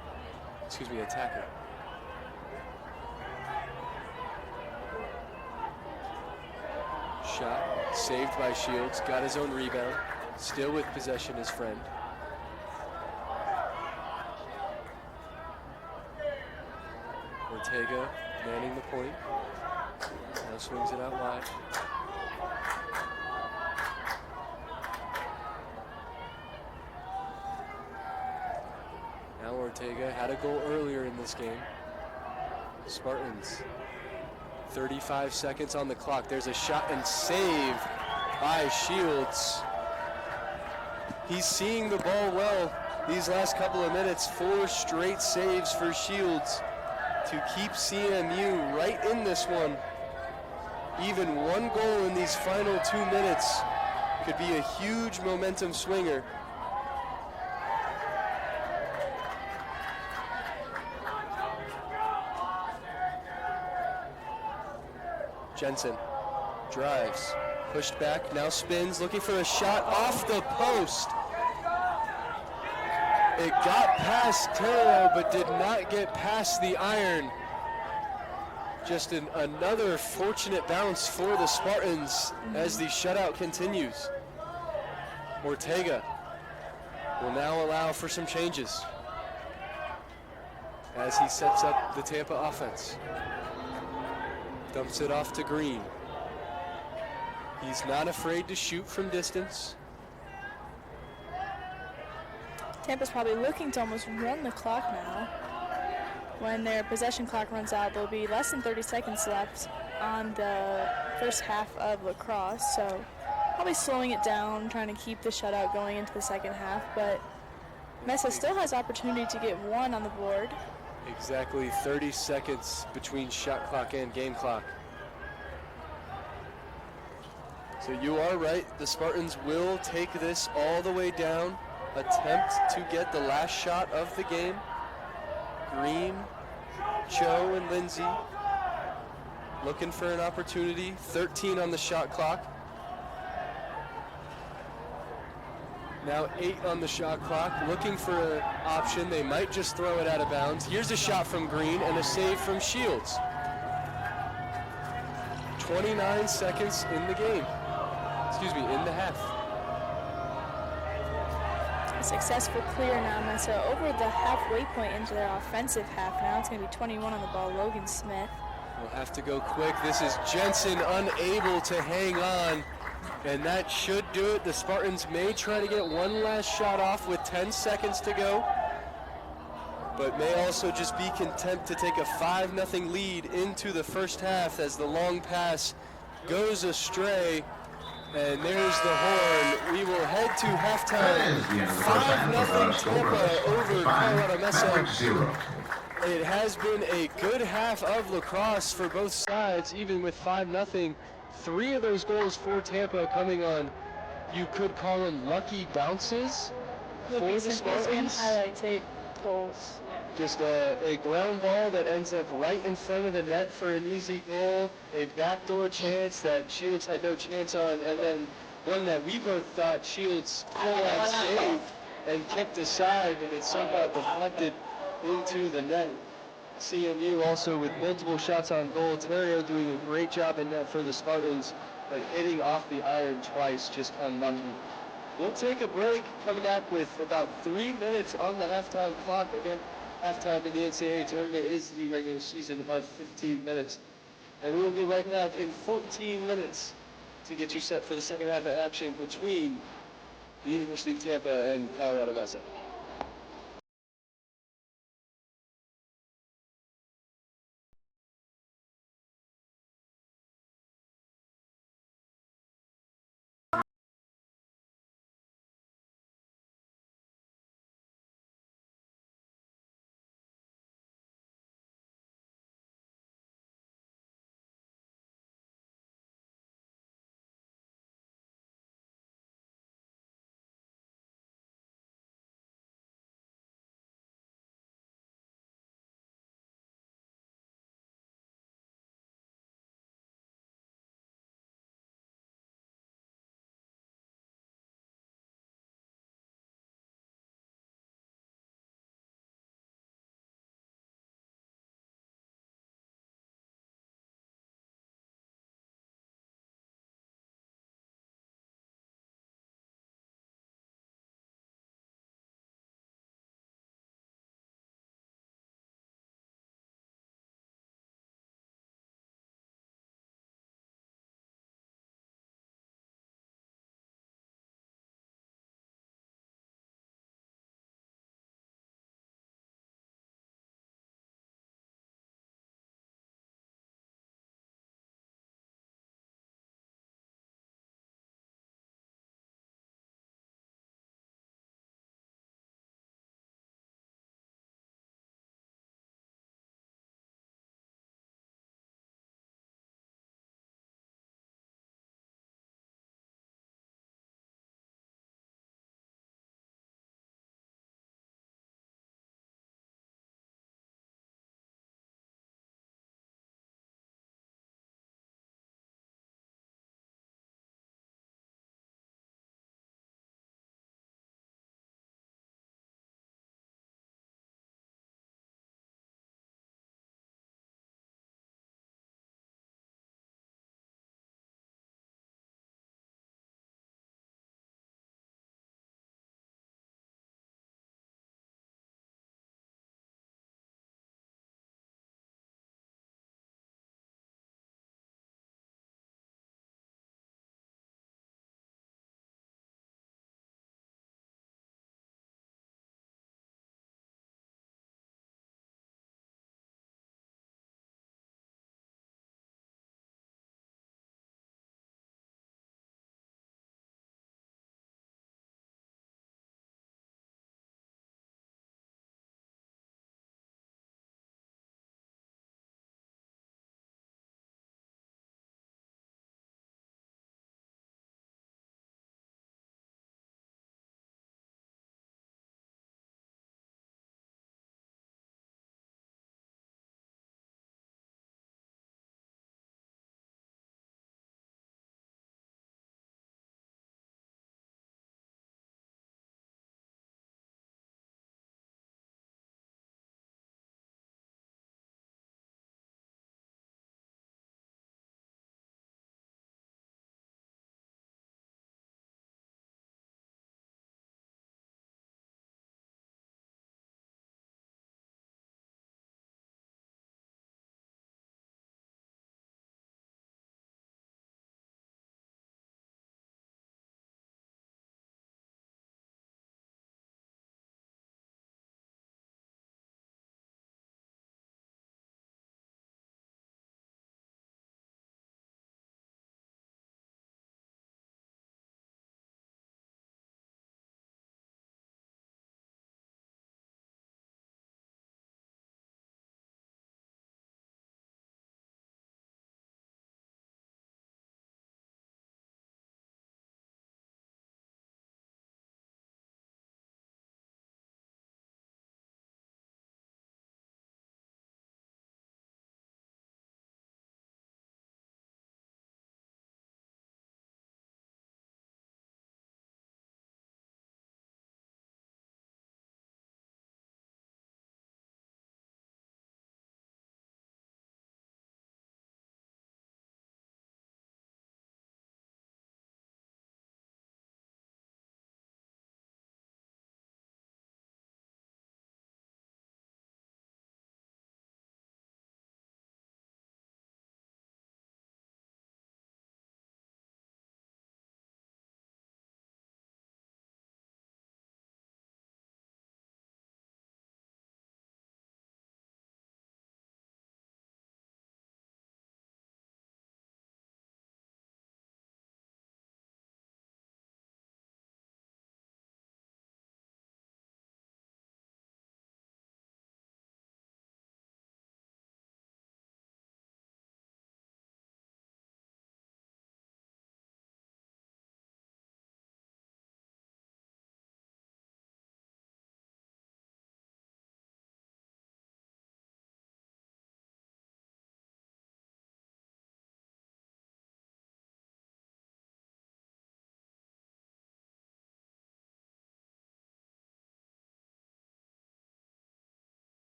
Attacker. Shot saved by Shields, got his own rebound, still with possession his friend. Ortega manning the point. Now swings it out wide. Now Ortega had a goal earlier in this game. Spartans, 35 seconds on the clock. There's a shot and save by Shields. He's seeing the ball well these last couple of minutes. 4 straight saves for Shields to keep CMU right in this one. Even one goal in these final 2 minutes could be a huge momentum swinger. Jensen drives, pushed back, now spins, looking for a shot off the post. It got past Terrell, but did not get past the iron. Just another fortunate bounce for the Spartans as the shutout continues. Ortega will now allow for some changes as he sets up the Tampa offense. Dumps it off to Green. He's not afraid to shoot from distance. Tampa's probably looking to almost run the clock now. When their possession clock runs out, there'll be less than 30 seconds left on the first half of Lacrosse. So probably slowing it down, trying to keep the shutout going into the second half. But Mesa still has opportunity to get 1 on the board. Exactly 30 seconds between shot clock and game clock. So you are right, the Spartans will take this all the way down, attempt to get the last shot of the game. Green, Cho, and Lindsay looking for an opportunity. 13 on the shot clock. Now 8 on the shot clock, looking for an option. They might just throw it out of bounds. Here's a shot from Green and a save from Shields. 29 seconds in the game. In the half. A successful clear now, Mesa over the halfway point into their offensive half. Now it's going to be 21 on the ball, Logan Smith. We'll have to go quick. This is Jensen unable to hang on. And that should do it. The Spartans may try to get one last shot off with 10 seconds to go, but may also just be content to take a 5-0 lead into the first half as the long pass goes astray. And there's the horn. We will head to halftime. 5-0 Tampa over Colorado Mesa. It has been a good half of lacrosse for both sides, even with 5-0. 3 of those goals for Tampa coming on, you could call them lucky bounces for the Spartans. Highlight tape goals. Just a ground ball that ends up right in front of the net for an easy goal, a backdoor chance that Shields had no chance on, and then one that we both thought Shields full-on saved and kicked aside, and it somehow deflected into the net. CMU also with multiple shots on goal. Terrio doing a great job in net for the Spartans, but hitting off the iron twice, just unlucky. We'll take a break, coming back with about 3 minutes on the halftime clock. Again, halftime in the NCAA tournament is the regular season of 15 minutes. And we will be right back in 14 minutes to get you set for the second half of action between the University of Tampa and Colorado Mesa.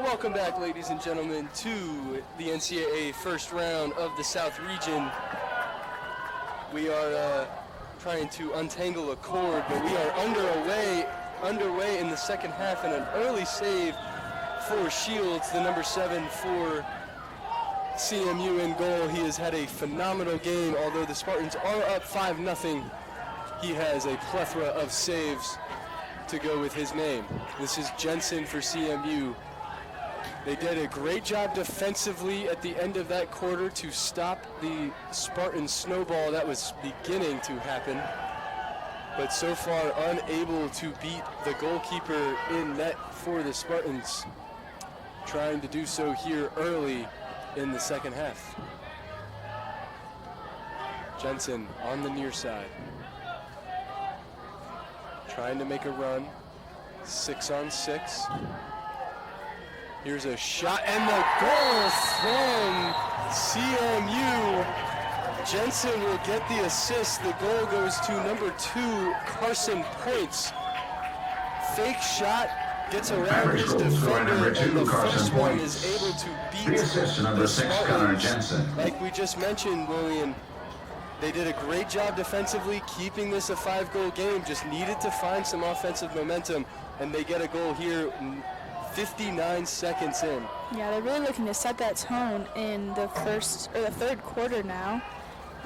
Welcome back, ladies and gentlemen, to the NCAA first round of the South Region. We are trying to untangle a cord, but we are underway in the second half, and an early save for Shields, the number 7 for CMU in goal. He has had a phenomenal game, although the Spartans are up 5-0. He has a plethora of saves to go with his name. This is Jensen for CMU. They did a great job defensively at the end of that quarter to stop the Spartan snowball that was beginning to happen, but so far unable to beat the goalkeeper in net for the Spartans, trying to do so here early in the second half. Jensen on the near side, trying to make a run, 6-on-6. Here's a shot and the goal from CMU. Jensen will get the assist. The goal goes to number 2, Carson Points. Fake shot, gets around his defender, and the first one is able to beat the assist to number 6, Connor Jensen. Like we just mentioned, William, they did a great job defensively, keeping this a 5-goal game. Just needed to find some offensive momentum, and they get a goal here 59 seconds in. Yeah, they're really looking to set that tone in the third quarter now.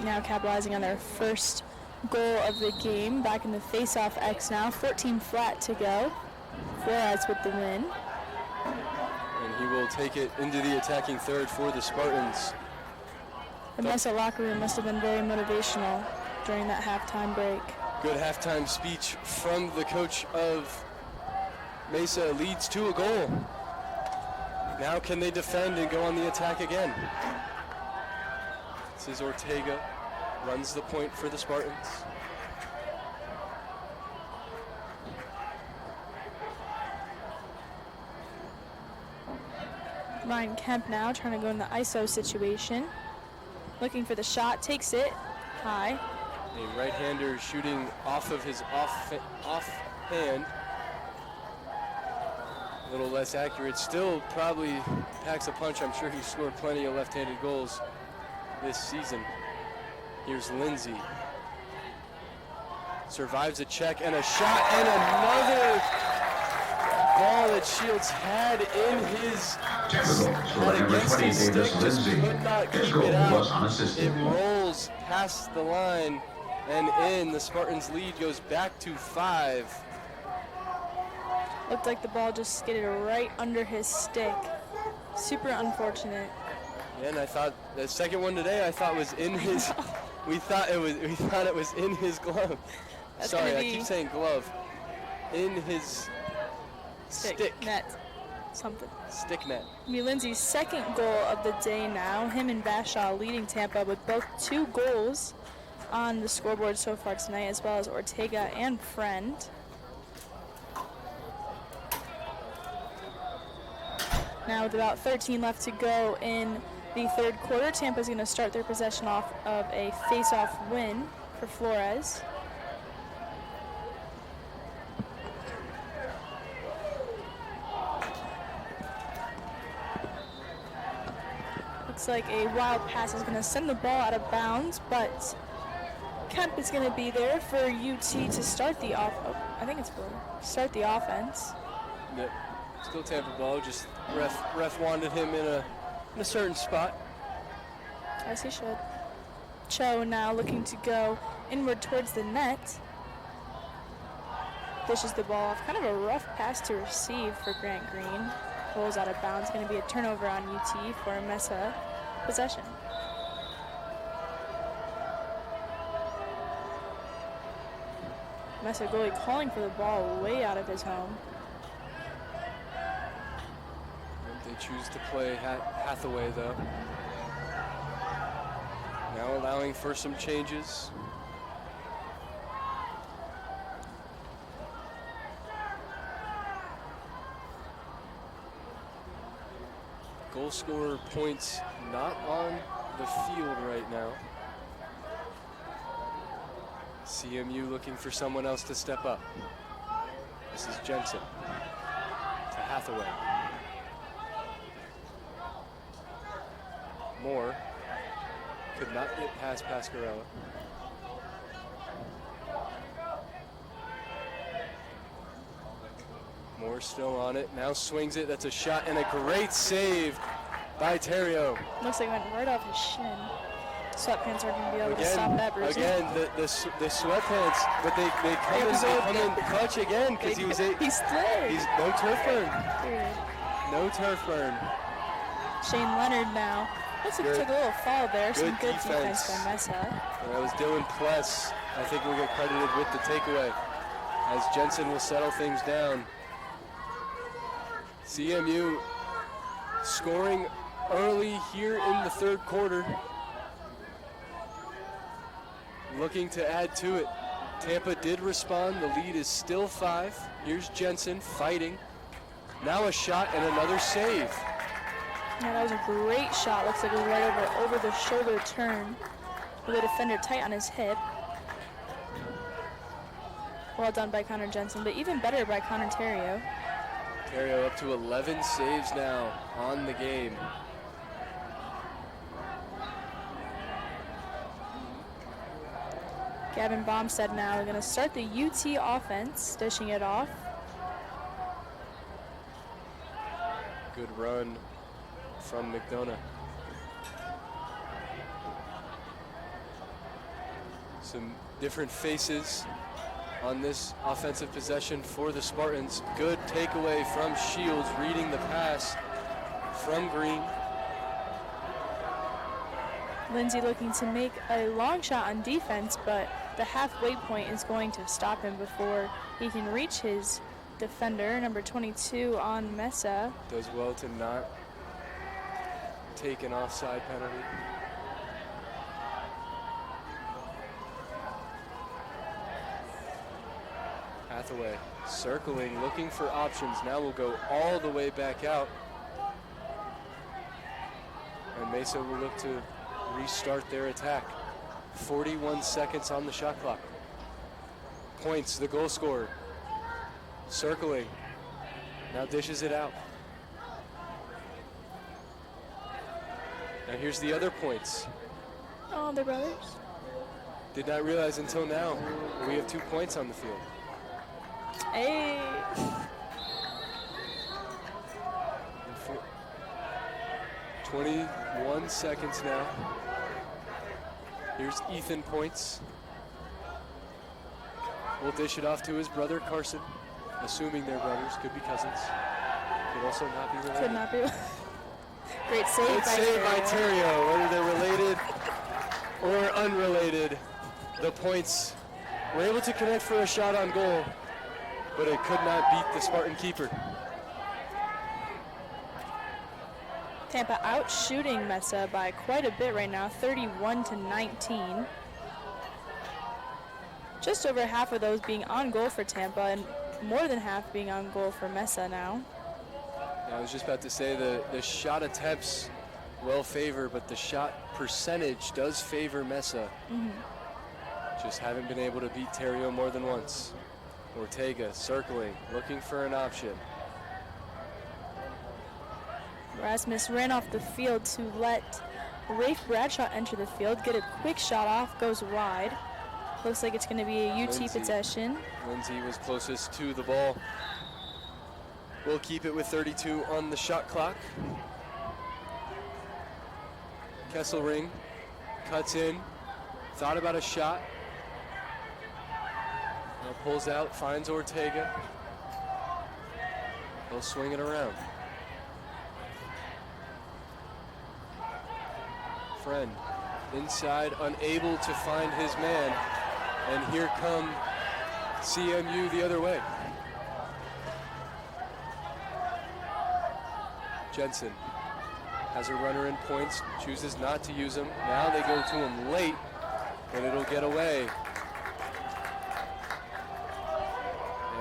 Now capitalizing on their first goal of the game, back in the face-off X now, 14 flat to go. Flores with the win. And he will take it into the attacking third for the Spartans. The Mesa locker room must have been very motivational during that halftime break. Good halftime speech from the coach of Mesa, leads to a goal. Now can they defend and go on the attack again? This is Ortega, runs the point for the Spartans. Ryan Kemp now trying to go in the ISO situation. Looking for the shot, takes it high. A right-hander shooting off of his off hand. A little less accurate, still probably packs a punch. I'm sure he scored plenty of left-handed goals this season. Here's Lindsay. Survives a check and a shot, and another ball that Shields had in his against his stick, just could not keep it out. It rolls past the line and in. The Spartans' lead goes back to 5. Looked like the ball just skidded right under his stick. Super unfortunate. Yeah, and I thought the second one today I thought was in his. we thought it was in his glove. Sorry, I keep saying glove. In his stick net. Something. Stick net. Lindsay's second goal of the day now. Him and Bashaw leading Tampa with both 2 goals on the scoreboard so far tonight, as well as Ortega and Friend. Now with about 13 left to go in the third quarter, Tampa's going to start their possession off of a face-off win for Flores. Looks like a wild pass is going to send the ball out of bounds, but Kemp is going to be there for UT to start the start the offense. Yep. Still Tampa ball, just ref wanted him in a certain spot. As he should. Cho now looking to go inward towards the net. Dishes the ball off. Kind of a rough pass to receive for Grant Green. Pulls out of bounds. Going to be a turnover on UT for a Mesa possession. Mesa goalie calling for the ball way out of his home. They choose to play Hathaway, though. Now allowing for some changes. Goal scorer points not on the field right now. CMU looking for someone else to step up. This is Jensen to Hathaway. Moore could not get past Pasquarella. Moore still on it, now swings it, that's a shot and a great save by Terrio. Looks like it went right off his shin. Sweatpants are going to be able to stop that bruising. Again, the sweatpants, but they come in clutch again because he slid. He's no turf burn. Period. No turf burn. Shane Leonard now. Looks like he took a little fall there. Some good defense by Mesa. That was Dylan Pless. I think we'll get credited with the takeaway as Jensen will settle things down. CMU scoring early here in the third quarter. Looking to add to it. Tampa did respond. The lead is still 5. Here's Jensen fighting. Now a shot and another save. Yeah, that was a great shot. Looks like it was right over the shoulder turn with the defender tight on his hip. Well done by Connor Jensen, but even better by Connor Terrio. Terrio up to 11 saves now on the game. Gavin Baumstead now going to start the UT offense, dishing it off. Good run from McDonough. Some different faces on this offensive possession for the Spartans. Good takeaway from Shields, reading the pass from Green. Lindsay looking to make a long shot on defense, but the halfway point is going to stop him before he can reach his defender, number 22 on Mesa. Does well to not take an offside penalty. Hathaway circling, looking for options. Now we'll go all the way back out. And Mesa will look to restart their attack. 41 seconds on the shot clock. Points, the goal scorer. Circling. Now dishes it out. Now here's the other points. Oh, they're brothers. Did not realize until now we have 2 points on the field. Hey. 21 seconds now. Here's Ethan Points. Will dish it off to his brother Carson, assuming they're brothers, could be cousins. Could also not be related. Could not be. Great save Good save by Terrio. Whether they're related or unrelated, the Points were able to connect for a shot on goal, but it could not beat the Spartan keeper. Tampa out shooting Mesa by quite a bit right now, 31-19. Just over half of those being on goal for Tampa and more than half being on goal for Mesa now. I was just about to say the shot attempts well favor, but the shot percentage does favor Mesa. Just haven't been able to beat Terrio more than once. Ortega circling, looking for an option. Rasmus ran off the field to let Rafe Bradshaw enter the field, get a quick shot off, goes wide. Looks like it's going to be a UT possession. Lindsay was closest to the ball. We'll keep it with 32 on the shot clock. Kesselring cuts in, thought about a shot. Now pulls out, finds Ortega. He'll swing it around. Friend inside, unable to find his man. And here come CMU the other way. Jensen has a runner in Points, chooses not to use him. Now they go to him late, and it'll get away.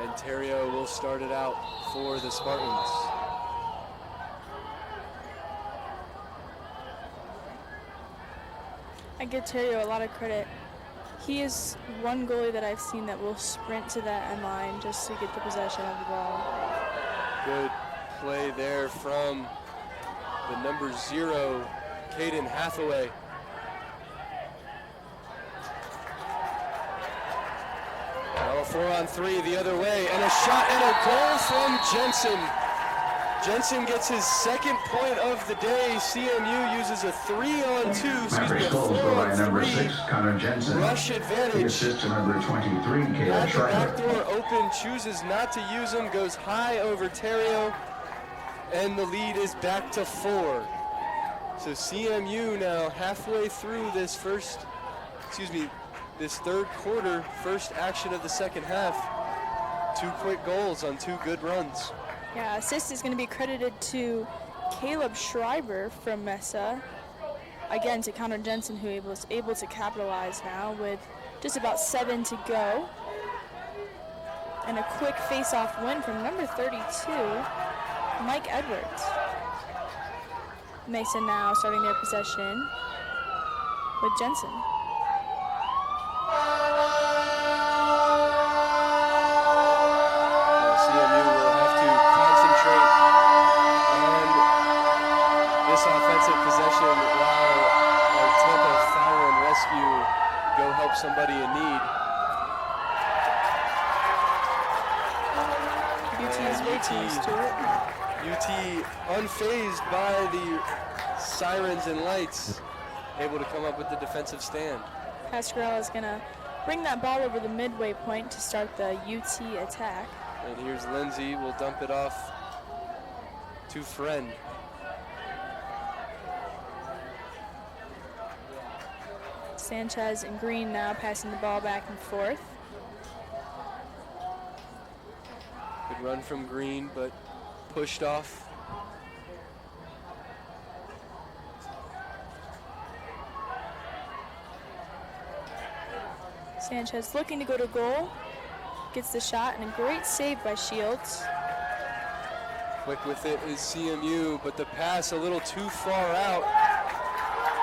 And Terrio will start it out for the Spartans. I give Terrio a lot of credit. He is one goalie that I've seen that will sprint to that end line just to get the possession of the ball. Good play there from the number 0 Caden Hathaway. Now a 4-on-3 the other way, and a shot and a goal from Jensen. Jensen gets his second point of the day. CMU uses a 3-on-2, Mavericks goals go by number 6, Connor Jensen. rush The advantage. assist to number 23, Had Caleb the back Schreiber. door open, chooses not to use him, goes high over Terrio, and the lead is back to 4. So CMU now halfway through this this third quarter, first action of the second half. 2 quick goals on 2 good runs. Yeah, assist is going to be credited to Caleb Schreiber from Mesa. Again, to Connor Jensen, who was able to capitalize now with just about 7 to go. And a quick face-off win from number 32, Mike Edwards. Mesa now starting their possession with Jensen. CMU will have to concentrate on this offensive possession while our Tampa Fire and Rescue go help somebody in need. UT is way too used to it. UT unfazed by the sirens and lights, able to come up with the defensive stand. Pasquarella is going to bring that ball over the midway point to start the UT attack. And here's Lindsay, will dump it off to Friend. Sanchez and Green now passing the ball back and forth. Good run from Green, but pushed off. Sanchez looking to go to goal. Gets the shot and a great save by Shields. Quick with it is CMU, but the pass a little too far out.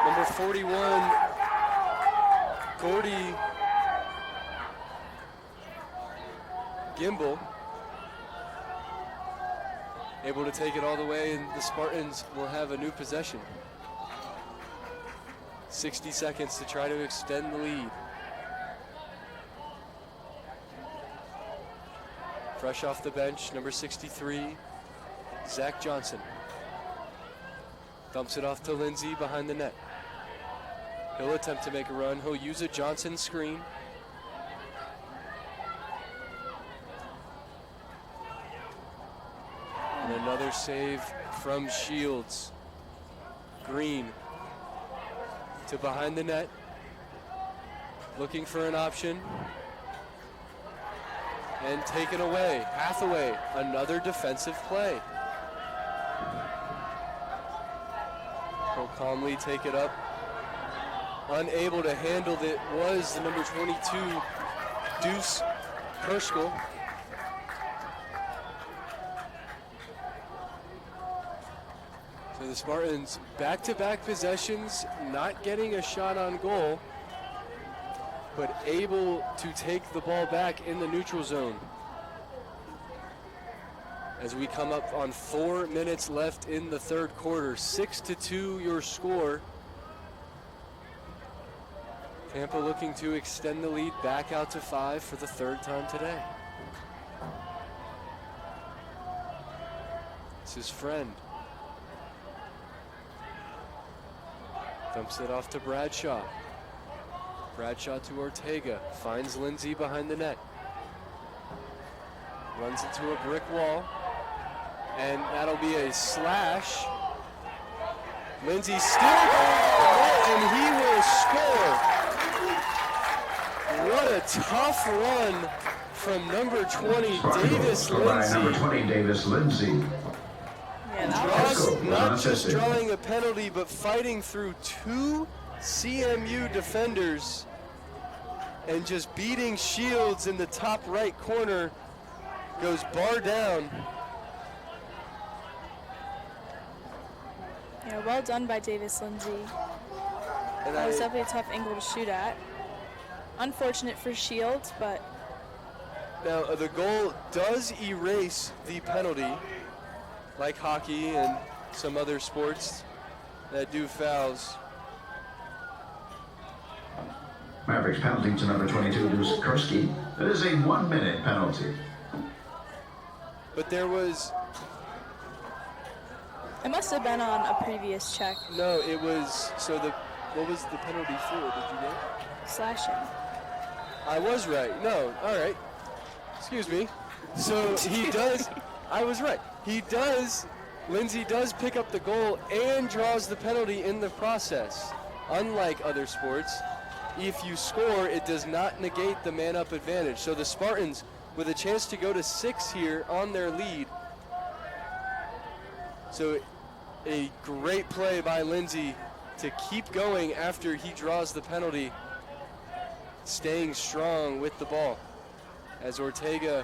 Number 41, Gordy Gimbel, able to take it all the way, and the Spartans will have a new possession. 60 seconds to try to extend the lead. Fresh off the bench, number 63, Zach Johnson. Dumps it off to Lindsay behind the net. He'll attempt to make a run. He'll use a Johnson screen. And another save from Shields. Green to behind the net. Looking for an option. And taken away. Hathaway, another defensive play. He'll calmly take it up. Unable to handle it was the number 22, Deuce Kerschkel. So the Spartans back-to-back possessions, not getting a shot on goal, but able to take the ball back in the neutral zone. As we come up on 4 minutes left in the third quarter, 6-2 your score. Tampa looking to extend the lead back out to 5 for the third time today. This is Friend. Dumps it off to Bradshaw. Bradshaw to Ortega, finds Lindsay behind the net. Runs into a brick wall, and that'll be a slash. Lindsay still going, and he will score. What a tough run from number 20, Davis Lindsay. Number 20, Davis Lindsay. Yeah, that was Not just drawing a penalty, but fighting through 2 CMU defenders and just beating Shields in the top right corner. Goes bar down. yeah, well done by Davis Lindsay. And That was definitely a tough angle to shoot at. Unfortunate for Shields, but now the goal does erase the penalty, like hockey and some other sports. that do fouls. Mavericks penalty to number 22, Luce Kurski. That is a 1-minute penalty. But there was, It must have been on a previous check. no, it was, so what was the penalty for? Did you know? Slashing. I was right. No, all right. Excuse me. So he does, I was right. Lindsay does pick up the goal and draws the penalty in the process. Unlike other sports, if you score, it does not negate the man-up advantage. So the Spartans, with a chance to go to 6 here on their lead. So a great play by Lindsay to keep going after he draws the penalty, staying strong with the ball as Ortega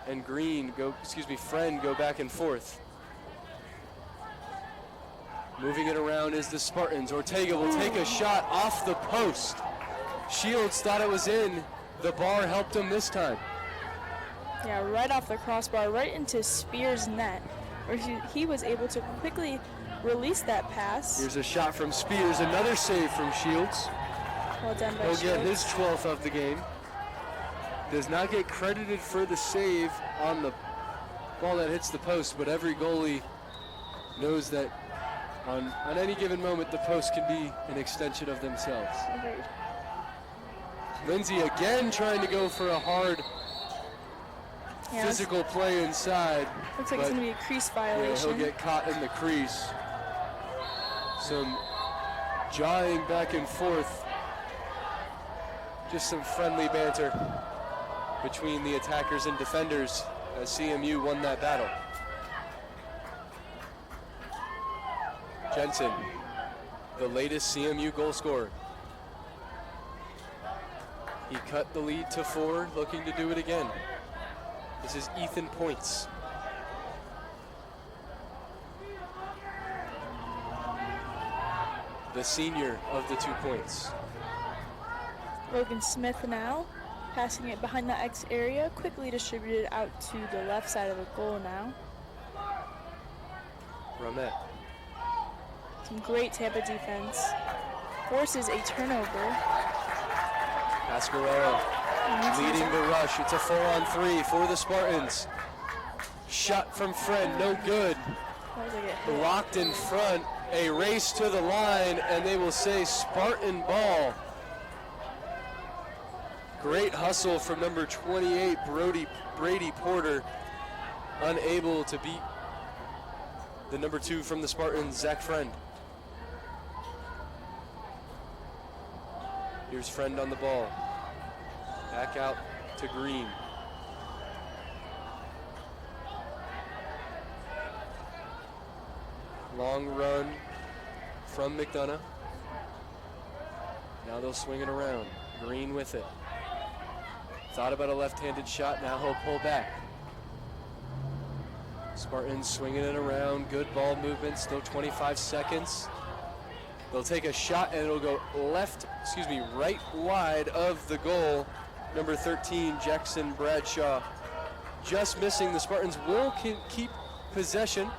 and Friend go back and forth. Moving it around is the Spartans. Ortega will take a shot off the post. Shields thought it was in. The bar helped him this time. Yeah, right off the crossbar, right into Spears' net, where he was able to quickly release that pass. Here's a shot from Spears, another save from Shields. Well done by He'll get Shields. his 12th of the game. Does not get credited for the save on the ball that hits the post, but every goalie knows that on any given moment, the post can be an extension of themselves. Agreed. Lindsay again trying to go for a hard Yeah, physical play inside. looks like it's but, going to be a crease yeah, violation. he'll get caught in the crease. Some jawing back and forth. Just some friendly banter between the attackers and defenders as CMU won that battle. Jensen, the latest CMU goal scorer. He cut the lead to 4, looking to do it again. This is Ethan Points. The senior of the 2 points. Logan Smith now, passing it behind the X area, quickly distributed out to the left side of the goal now. Romette. Some great Tampa defense. Forces a turnover. Pasquarello leading the rush. It's a 4-on-3 for the Spartans. Shot from Friend, no good. That was like a hit. Blocked in front. A race to the line, and they will say Spartan ball. Great hustle from number 28, Brady Porter. Unable to beat the number 2 from the Spartans, Zach Friend. Here's Friend on the ball. Back out to Green. Long run from McDonough. Now they'll swing it around. Green with it. Thought about a left-handed shot, now he'll pull back. Spartans swinging it around, good ball movement, still 25 seconds. They'll take a shot and it'll go right wide of the goal. Number 13, Jackson Bradshaw, just missing. The Spartans will keep possession.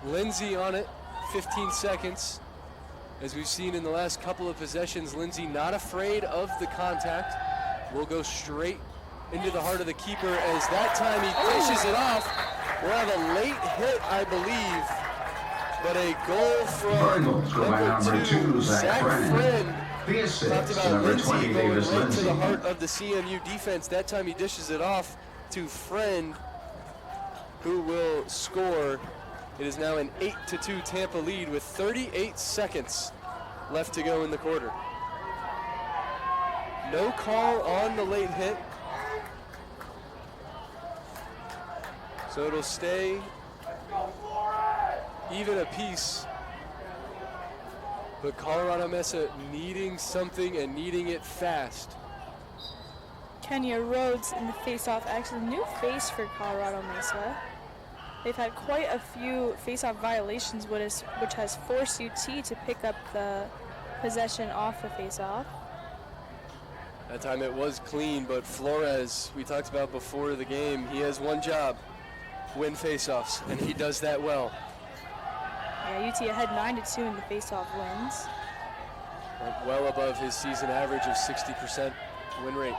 Lindsay on it, 15 seconds. As we've seen in the last couple of possessions, Lindsay not afraid of the contact. Will go straight into the heart of the keeper as that time he dishes it off. We'll have a late hit, I believe, but a goal Cardinals from go by number 2, Zach Friend. The Talked assist, about number Lindsay 20, going Davis right to Lindsay. the heart of the CMU defense. That time he dishes it off to Friend, who will score. It is now an 8-2 Tampa lead with 38 seconds left to go in the quarter. No call on the late hit. So it'll stay even apiece. But Colorado Mesa needing something and needing it fast. Kenya Rhodes in the face-off, actually new face for Colorado Mesa. They've had quite a few face-off violations, which has forced UT to pick up the possession off the face-off. That time it was clean, but Flores, we talked about before the game, he has one job, win face-offs, and he does that well. Yeah, UT ahead 9-2 in the face-off wins. Well above his season average of 60% win rate.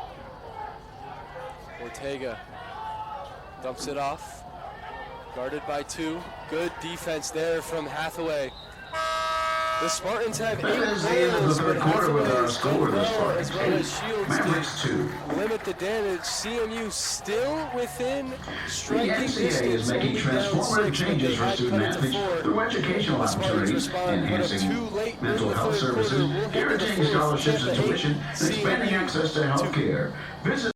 Ortega dumps it off, guarded by 2. Good defense there from Hathaway. The Spartans have 8 That is the end of the goals, third but quarter with Hathaway our has score. done The well, Spartans as well 8, as Shields Mavericks 2. to limit the damage. CMU still within The striking NCAA distance, is making only down transformative 6, but changes they for had student cut it to athletes 4. through educational The Spartans opportunities, respond, put up 2 enhancing late in mental the health third quarter. services, We'll head to the guaranteeing fourth. scholarships and Tampa 8, tuition, and expanding CMU access to health 2. care. Visit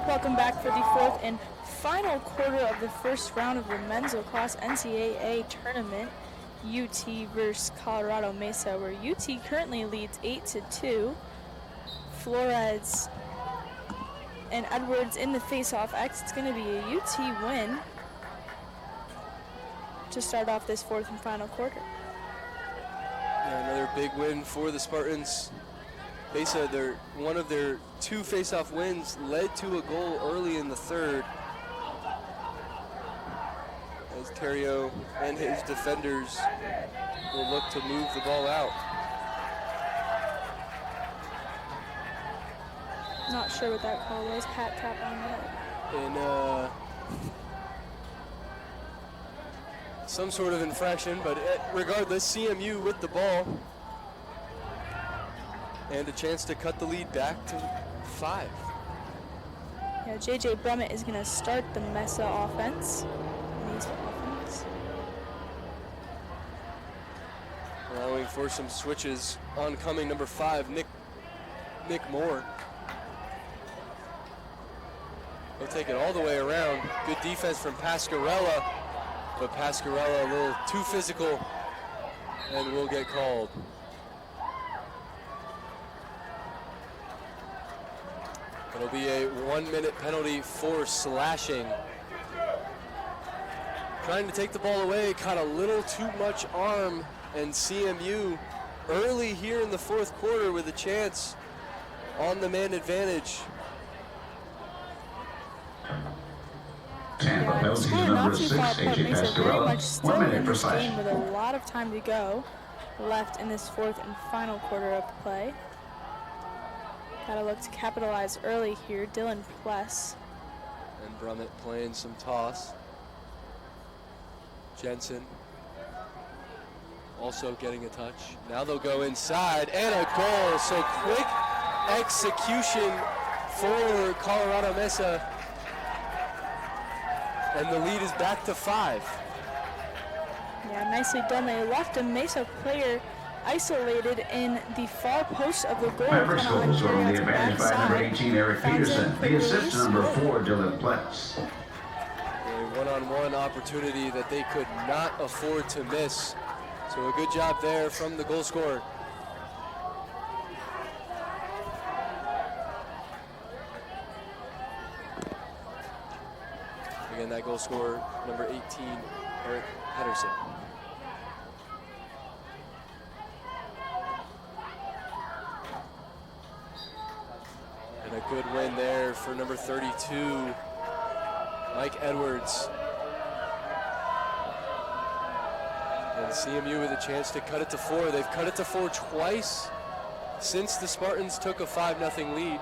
Welcome back for the fourth and final quarter of the first round of the men's lacrosse NCAA tournament. UT versus Colorado Mesa, where UT currently leads 8-2. Flores and Edwards in the face-off X. It's going to be a UT win to start off this fourth and final quarter. Yeah, another big win for the Spartans. Mesa, one of their 2 face-off wins led to a goal early in the third, as Terrio and his defenders will look to move the ball out. Not sure what that call was. Hat tap on the head. And some sort of infraction, but regardless, CMU with the ball. And a chance to cut the lead back to 5. Yeah, JJ Brummett is going to start the Mesa offense. Allowing for some switches. Oncoming number 5, Nick Moore. He'll take it all the way around. Good defense from Pascarella, but Pascarella a little too physical and will get called. It'll be a 1-minute penalty for slashing. Trying to take the ball away, caught a little too much arm, and CMU early here in the fourth quarter with a chance on the man advantage. Tampa penalties Scoring number not too 6, far apart. AJ Mesa very much Pascarella. still 1 in minute for this game slash. with a lot of time to go left in this fourth and final quarter of play. Gotta look to capitalize early here. Dylan Pless. And Brummett playing some toss. Jensen also getting a touch. Now they'll go inside and a goal. So quick execution for Colorado Mesa. And the lead is back to 5. Yeah, nicely done. They left a Mesa player isolated in the far post of the goal. Member Kind of schools unfair on at the the advantage by number backside. 18, Eric Finds him, Peterson. quick The assist release, number good. 4, Dylan Pletz. A one-on-one opportunity that they could not afford to miss. So a good job there from the goal scorer. Again, that goal scorer, number 18, Eric Pedersen. And a good win there for number 32, Mike Edwards. And CMU with a chance to cut it to 4. They've cut it to 4 twice since the Spartans took a 5-0 lead.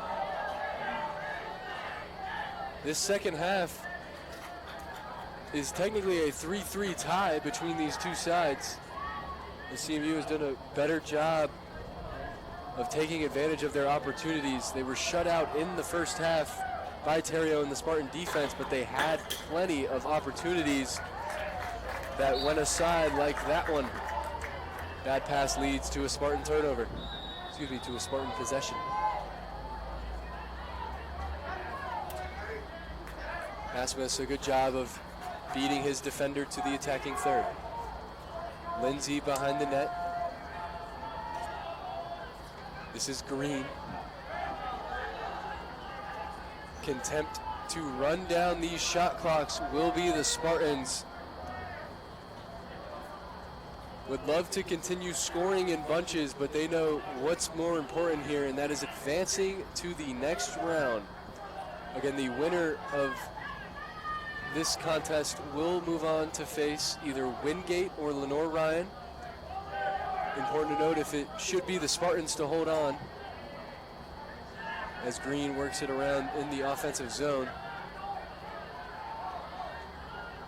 This second half is technically a 3-3 tie between these two sides. The CMU has done a better job of taking advantage of their opportunities. They were shut out in the first half by Terrio and the Spartan defense, but they had plenty of opportunities that went aside, like that one. Bad pass leads to a Spartan turnover. Excuse me, to a Spartan possession. Asmus, a good job of beating his defender to the attacking third. Lindsay behind the net. This is Green. Contempt to run down these shot clocks will be the Spartans. Would love to continue scoring in bunches, but they know what's more important here, and that is advancing to the next round. Again, the winner of this contest will move on to face either Wingate or Lenore Ryan. Important to note, if it should be the Spartans to hold on, as Green works it around in the offensive zone.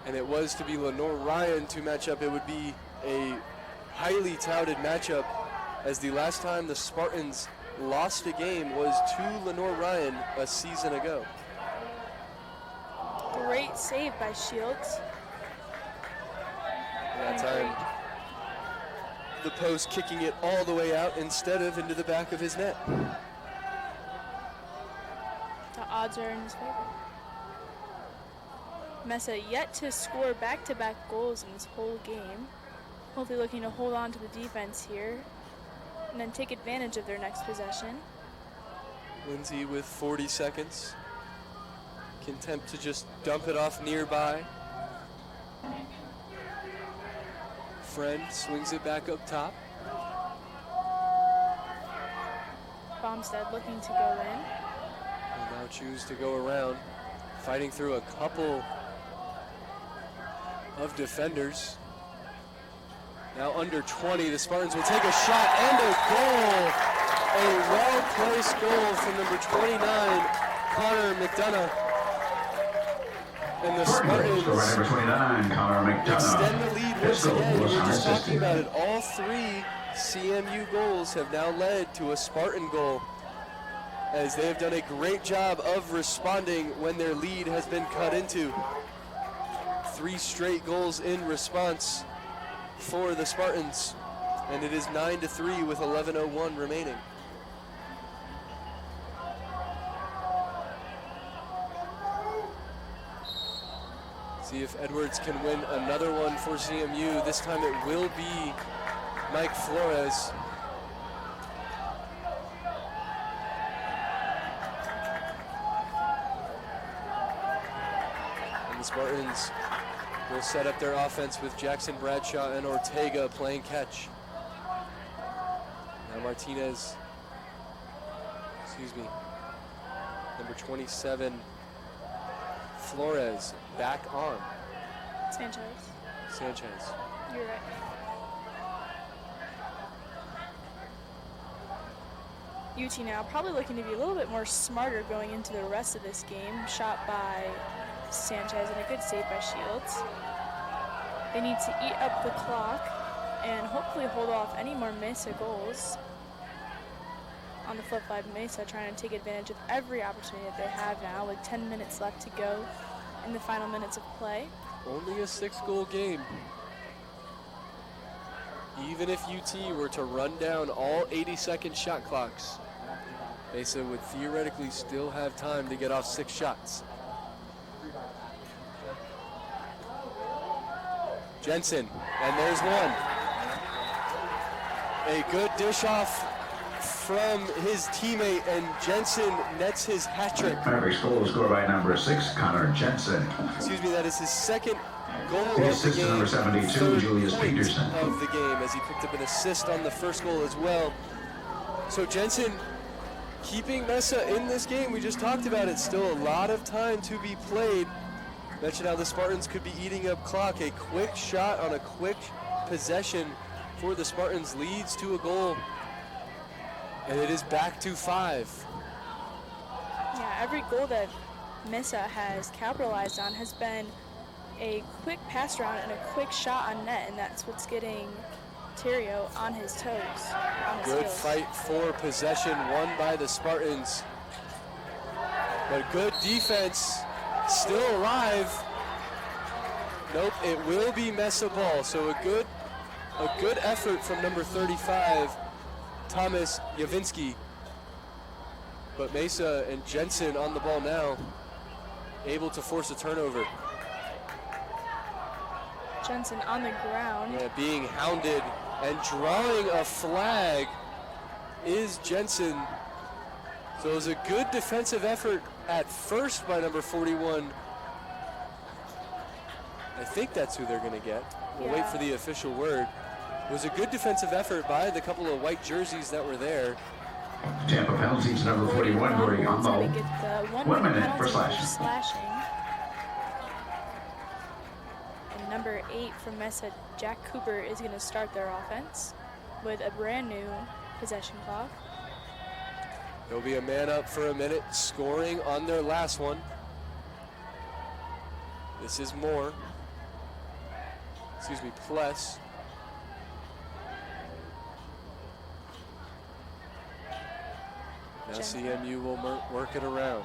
And it was to be Lenore Ryan to match up. It would be a highly touted matchup, as the last time the Spartans lost a game was to Lenore Ryan a season ago. Great save by Shields. That time, the post kicking it all the way out instead of into the back of his net. The odds are in his favor. Mesa yet to score back-to-back goals in this whole game. Hopefully looking to hold on to the defense here and then take advantage of their next possession. Lindsay with 40 seconds. Contempt to just dump it off nearby. Friend swings it back up top. Bomstead looking to go in. And now choose to go around, fighting through a couple of defenders. Now under 20, the Spartans will take a shot and a goal. A well-placed goal from number 29, Connor McDonough. And the Spartans Number 29, Connor McDonough. extend the lead once Pistol again. We was were just talking unassisted. about it. All 3 CMU goals have now led to a Spartan goal, as they have done a great job of responding when their lead has been cut into. 3 straight goals in response for the Spartans, and it is 9-3 with 11:01 remaining. See if Edwards can win another one for CMU. This time it will be Mike Flores. And the Spartans will set up their offense with Jackson Bradshaw and Ortega playing catch. Now Martinez, number 27, Flores back on. Sanchez. You're right. UT now probably looking to be a little bit more smarter going into the rest of this game. Shot by Sanchez and a good save by Shields. They need to eat up the clock and hopefully hold off any more Mesa goals. On the flip side, Mesa trying to take advantage of every opportunity that they have now with 10 minutes left to go in the final minutes of play. Only a 6-goal game. Even if UT were to run down all 80-second shot clocks, Mesa would theoretically still have time to get off 6 shots. Jensen, and there's one. A good dish off from his teammate, and Jensen nets his hat trick. Mavericks goal scored by number 6, Connor Jensen. Excuse me, that is his second goal The of the assist to game. number 72, third Julius point Peterson. of the game, as he picked up an assist on the first goal as well. So Jensen keeping Mesa in this game. We just talked about it. Still a lot of time to be played. Mentioned how the Spartans could be eating up clock. A quick shot on a quick possession for the Spartans leads to a goal. And it is back to 5. Yeah, every goal that Mesa has capitalized on has been a quick pass around and a quick shot on net, and that's what's getting Terrio on his toes. On his Good heels. fight for possession, won by the Spartans. But good defense, still alive. Nope, it will be Mesa ball. So a good effort from number 35, Thomas Yavinsky. But Mesa and Jensen on the ball now, able to force a turnover. Jensen on the ground. Yeah, being hounded and drawing a flag is Jensen. So it was a good defensive effort at first by number 41. I think that's who they're going to get. We'll wait Yeah. for the official word. It was a good defensive effort by the couple of white jerseys that were there. Tampa penalties, number 41, Gordy He's Gumbo. going to get the 1 1 minute penalty for slashing. slashing. And number 8 from Mesa, Jack Cooper, is going to start their offense with a brand new possession clock. There'll be a man up for a minute, scoring on their last one. This is Moore. Excuse me, Pless. Now Jensen. CMU will work it around.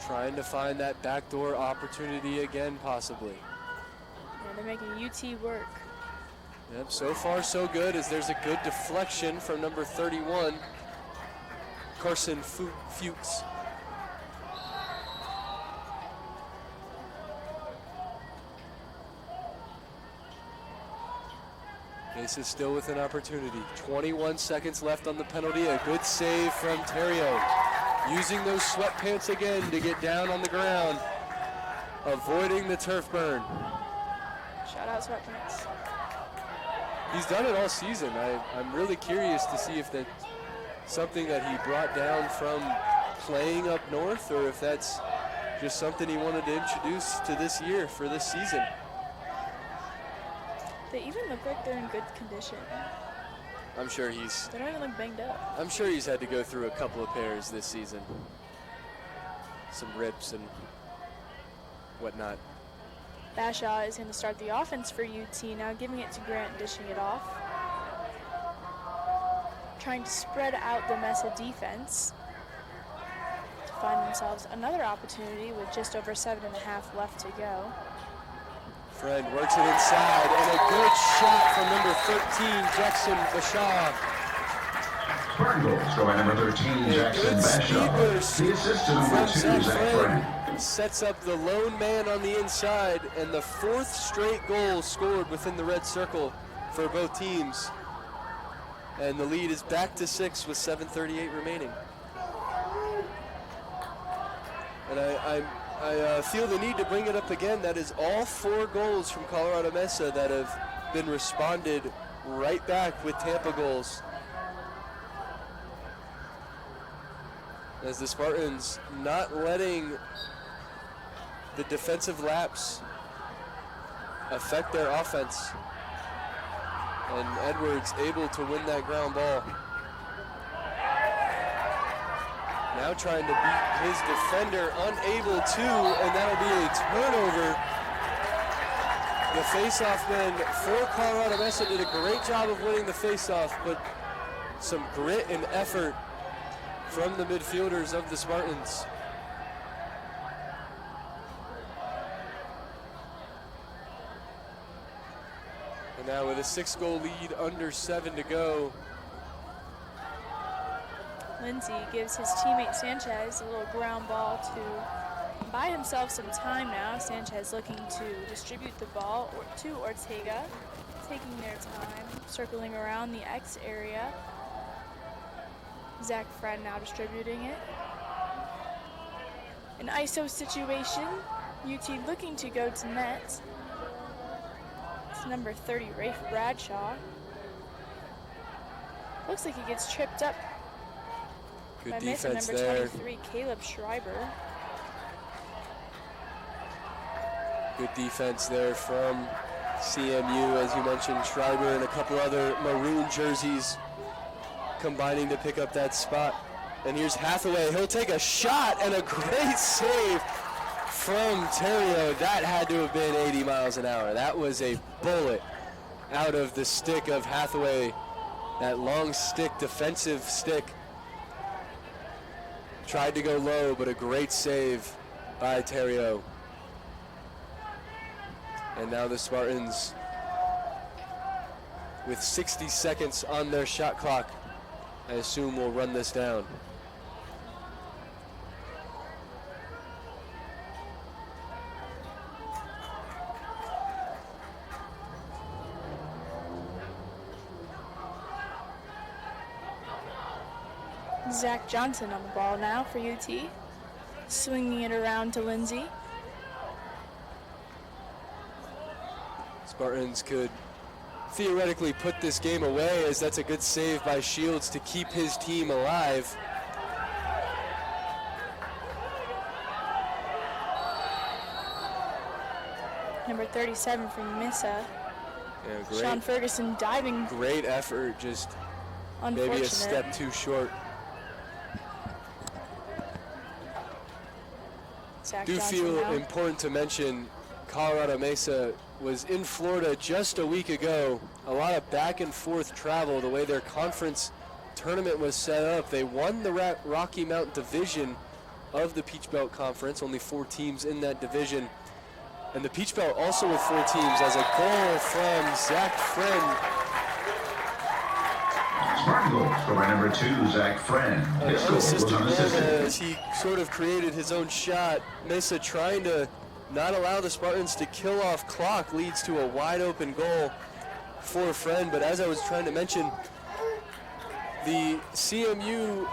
Trying to find that backdoor opportunity again, possibly. Yeah, they're making UT work. Yep, so far so good, as there's a good deflection from number 31, Carson Fuchs. Mesa is still with an opportunity. 21 seconds left on the penalty. A good save from Terrio. Using those sweatpants again to get down on the ground. Avoiding the turf burn. Shout out Sweatpants. He's done it all season. I'm really curious to see if that's something that he brought down from playing up north, or if that's just something he wanted to introduce to this year for this season. They even look like they're in good condition. I'm sure he's They don't even look banged up. had to go through a couple of pairs this season. Some rips and whatnot. Bashaw is going to start the offense for UT now, giving it to Grant, dishing it off. Trying to spread out the Mesa defense to find themselves another opportunity with just over 7.5 left to go. Friend works it inside, and a good shot from number 13, Jackson Bashaw. Spartan goal scored by number 13, Jackson Good speed Bashaw. burst The assist to number from 2, Zach Zach Friend. Friend. Sets up the lone man on the inside, and the 4th straight goal scored within the red circle for both teams. And the lead is back to 6 with 7:38 remaining. And I feel the need to bring it up again. That is all 4 goals from Colorado Mesa that have been responded right back with Tampa goals. As the Spartans not letting the defensive lapse affect their offense. And Edwards able to win that ground ball. Now trying to beat his defender, unable to, and that'll be a turnover. The faceoff men for Colorado Mesa did a great job of winning the faceoff, but some grit and effort from the midfielders of the Spartans. And now with a 6-goal lead, under 7 to go. Lindsay gives his teammate Sanchez a little ground ball to buy himself some time now. Sanchez looking to distribute the ball to Ortega, taking their time, circling around the X area. Zach Fred now distributing it. An ISO situation. UT looking to go to net. It's number 30, Rafe Bradshaw. Looks like he gets tripped up Good by defense Mesa, number there. 23, Caleb Schreiber. Good defense there from CMU, as you mentioned, Schreiber and a couple other maroon jerseys combining to pick up that spot. And here's Hathaway. He'll take a shot and a great save from Terrio. That had to have been 80 miles an hour. That was a bullet out of the stick of Hathaway. That long stick, defensive stick. Tried to go low, but a great save by Terrio. And now the Spartans, with 60 seconds on their shot clock, I assume will run this down. Zach Johnson on the ball now for UT. Swinging it around to Lindsay. Spartans could theoretically put this game away, as that's a good save by Shields to keep his team alive. Number 37 from Mesa. Yeah, Sean Ferguson diving. Great effort, just maybe a step too short. Zach Do Johnson feel now. important to mention Colorado Mesa was in Florida just a week ago. A lot of back and forth travel, the way their conference tournament was set up. They won the Rocky Mountain division of the Peach Belt Conference, only 4 teams in that division. And the Peach Belt also with 4 teams, as a goal from Zach Friend. Spartan goal scored by number 2, Zach Friend. His goal was Unassisted goal unassisted. as he sort of created his own shot. Mesa trying to not allow the Spartans to kill off clock leads to a wide open goal for Friend. But as I was trying to mention, the CMU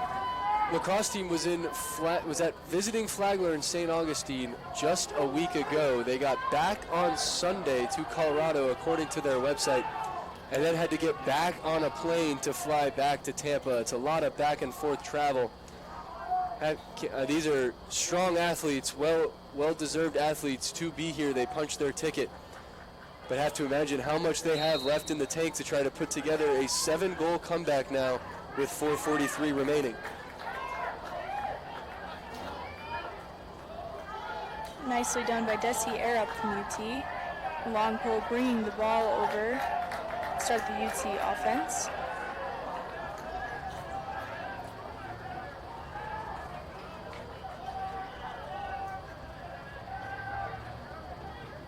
lacrosse team was at visiting Flagler in St. Augustine just a week ago. They got back on Sunday to Colorado, according to their website, and then had to get back on a plane to fly back to Tampa. It's a lot of back and forth travel. These are strong athletes, well-deserved athletes to be here. They punched their ticket, but have to imagine how much they have left in the tank to try to put together a 7-goal comeback now with 4:43 remaining. Nicely done by Desi Arup from UT. Long pole bringing the ball over. Start the UT offense.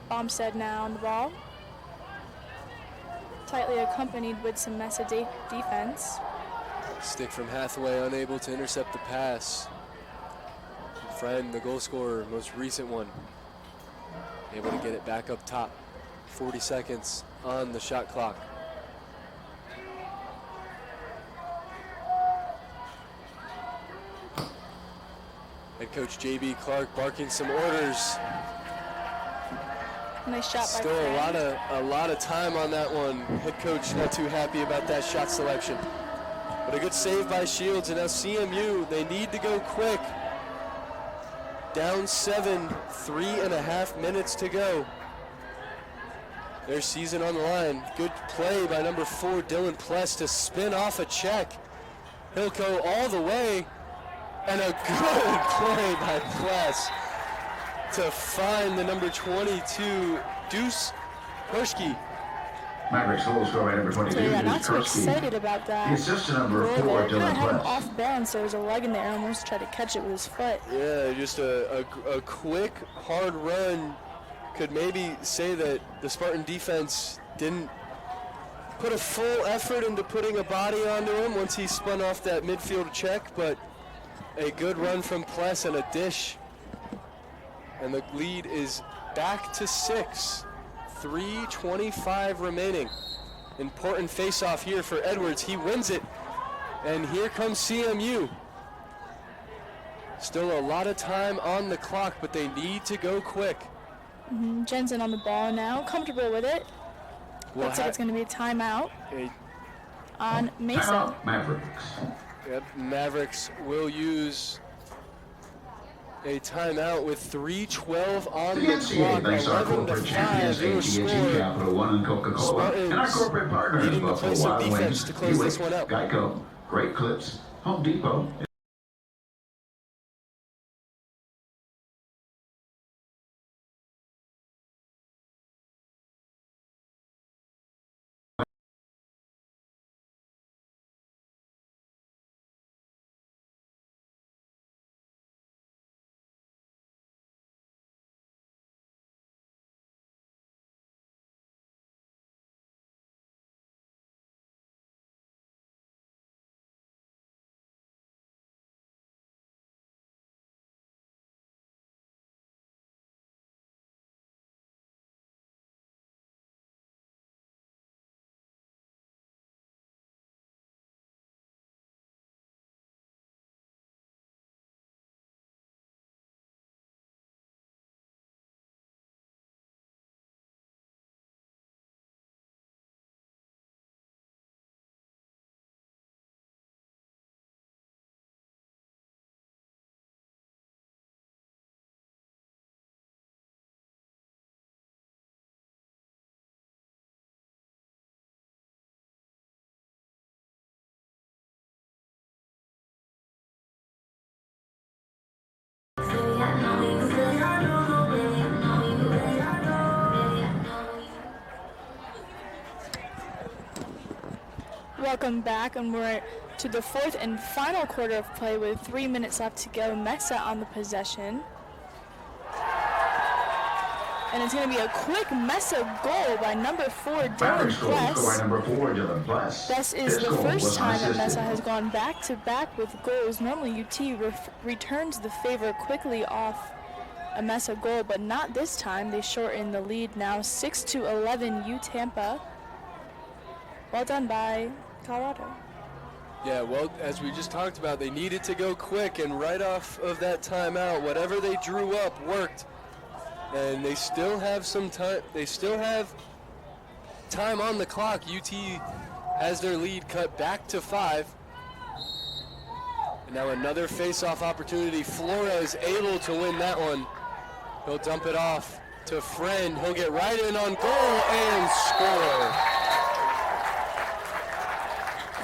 Bombstead now on the ball. Tightly accompanied with some Mesa defense. Stick from Hathaway, unable to intercept the pass. Friend, the goal scorer, most recent one, able to get it back up top. 40 seconds on the shot clock. Head coach J.B. Clark barking some orders. Nice shot by Still Friend. a lot of time on that one. Head coach not too happy about that shot selection. But a good save by Shields, and now CMU, they need to go quick. Down 7, 3.5 minutes to go. Their season on the line. Good play by number 4, Dylan Pless, to spin off a check. He'll go all the way, and a good play by Pless to find the number 22, Deuce Hershke. Mavericks goal scored by number 22, So yeah, Deuce not too Kurski. excited about that. The assist to number Goal 4, there. Kinda Dylan had him Pless. off balance. There was a leg in there. Almost tried to catch it with his foot. Yeah, just a quick, hard run. Could maybe say that the Spartan defense didn't put a full effort into putting a body onto him once he spun off that midfield check, but a good run from Pless and a dish. And the lead is back to 6. 3:25 remaining. Important face-off here for Edwards. He wins it. And here comes CMU. Still a lot of time on the clock, but they need to go quick. Jensen on the ball now, comfortable with it. Looks like it's going to be a timeout on Mesa. Timeout, Mavericks. Yep, Mavericks will use a timeout with 3:12 on The the NCAA clock. thanks our 11 to corporate 5. champions, Your AT&T, score. Capital One, and Coca-Cola. And our Spartans corporate partners, needing to play Buffalo some Wild defense Wings, to close this Buick, one out. Geico, Great Clips, Home Depot. Welcome back, and we're to the fourth and final quarter of play with 3 minutes left to go. Mesa on the possession. And it's going to be a quick Mesa goal by number 4, Dylan Mavericks goal by Pless. number 4, Dylan Pless. This is His the goal first was time that unassisted. Mesa has gone back-to-back with goals. Normally UT returns the favor quickly off a Mesa goal, but not this time. They shorten the lead now 6-11 U Tampa. Well done by Colorado. Yeah, well, as we just talked about, they needed to go quick, and right off of that timeout, whatever they drew up worked. And they still have some time. They still have time on the clock. UT has their lead cut back to 5. And now another face-off opportunity. Flores able to win that one. He'll dump it off to Friend. He'll get right in on goal and score.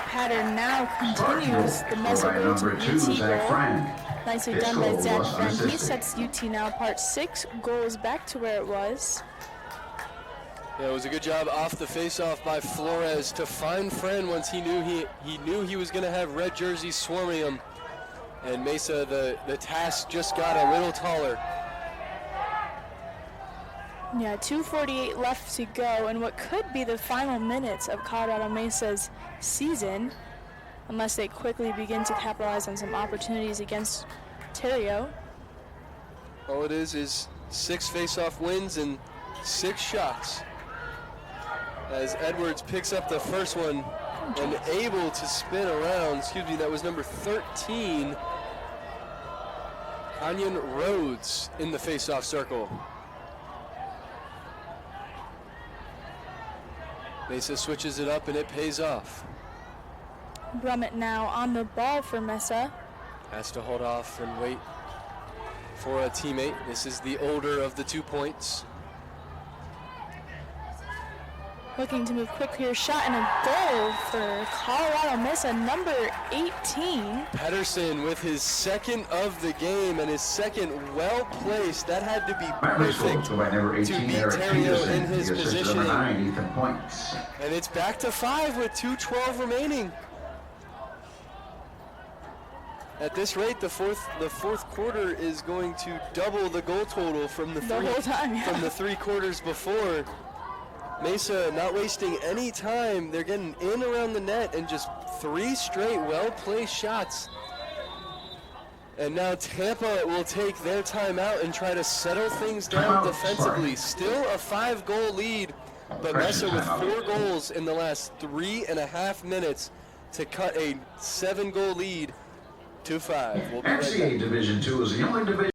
Pattern now continues. The Mesa By goal to number 2, UT Zach goal. Frank. Nicely His done goal by Zach was Friend. He unassisted. sets UT now apart 6 goals back to where it was. Yeah, it was a good job off the face-off by Flores to find Friend once he knew he was going to have red jerseys swarming him. And Mesa, the task just got a little taller. Yeah, 2:48 left to go, and what could be the final minutes of Colorado Mesa's season, unless they quickly begin to capitalize on some opportunities against Terrio. All it is 6 face-off wins and 6 shots. As Edwards picks up the first one and able to spin around, that was number 13, Kanyon Rhodes in the face-off circle. Mesa switches it up and it pays off. Brummett now on the ball for Mesa. Has to hold off and wait for a teammate. This is the older of the 2 points. Looking to move quick here. Shot and a goal for Colorado Mesa, number 18. Pedersen with his second of the game and his second well placed. That had to be Mavericks goal perfect by number 18, to beat Eric Terrio Peterson. in his He assists number positioning. 9, Ethan Points. And it's back to 5 with 2:12 remaining. At this rate, the fourth quarter is going to double the goal total from the The whole time, yeah. from the 3 quarters before. Mesa not wasting any time. They're getting in around the net and just 3 straight well-placed shots. And now Tampa will take their timeout and try to settle things down defensively. Still a 5-goal lead, but Mesa with 4 goals in the last 3.5 minutes to cut a 7-goal lead to 5. We'll be right back. NCAA Division II is the only division.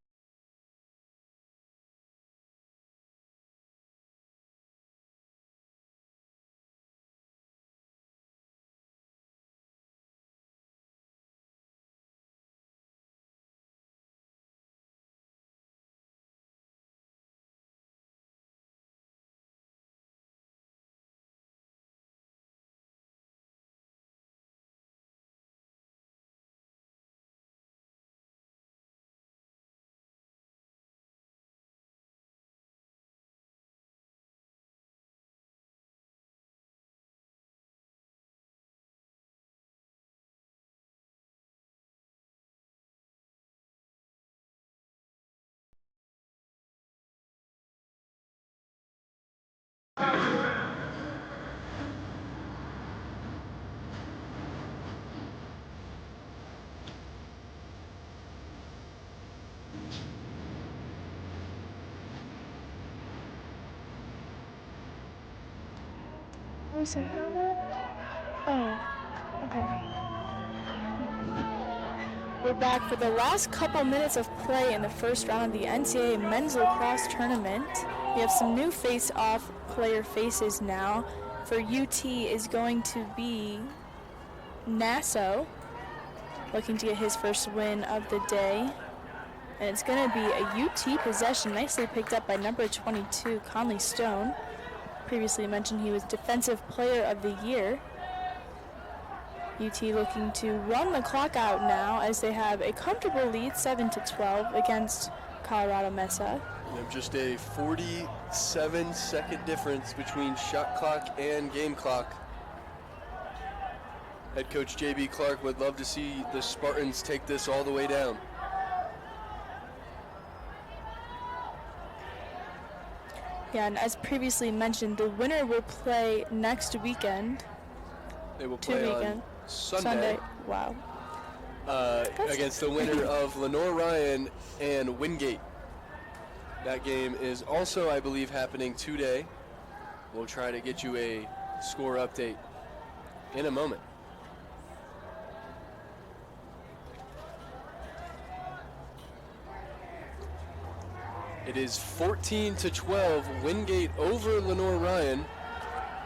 We're back for the last couple minutes of play in the first round of the NCAA Men's Lacrosse Tournament. We have some new face-off player faces now. For UT is going to be Nassau, looking to get his first win of the day. And it's going to be a UT possession, nicely picked up by number 22, Conley Stone. Previously mentioned he was Defensive Player of the Year. UT looking to run the clock out now as they have a comfortable lead, 7-12 against Colorado Mesa. Just a 47-second difference between shot clock and game clock. Head coach J.B. Clark would love to see the Spartans take this all the way down. Yeah, and as previously mentioned, the winner will play next weekend. They will play on Sunday. Wow. Against the winner of Lenore Ryan and Wingate. That game is also, I believe, happening today. We'll try to get you a score update in a moment. It is 14-12, Wingate over Lenore Ryan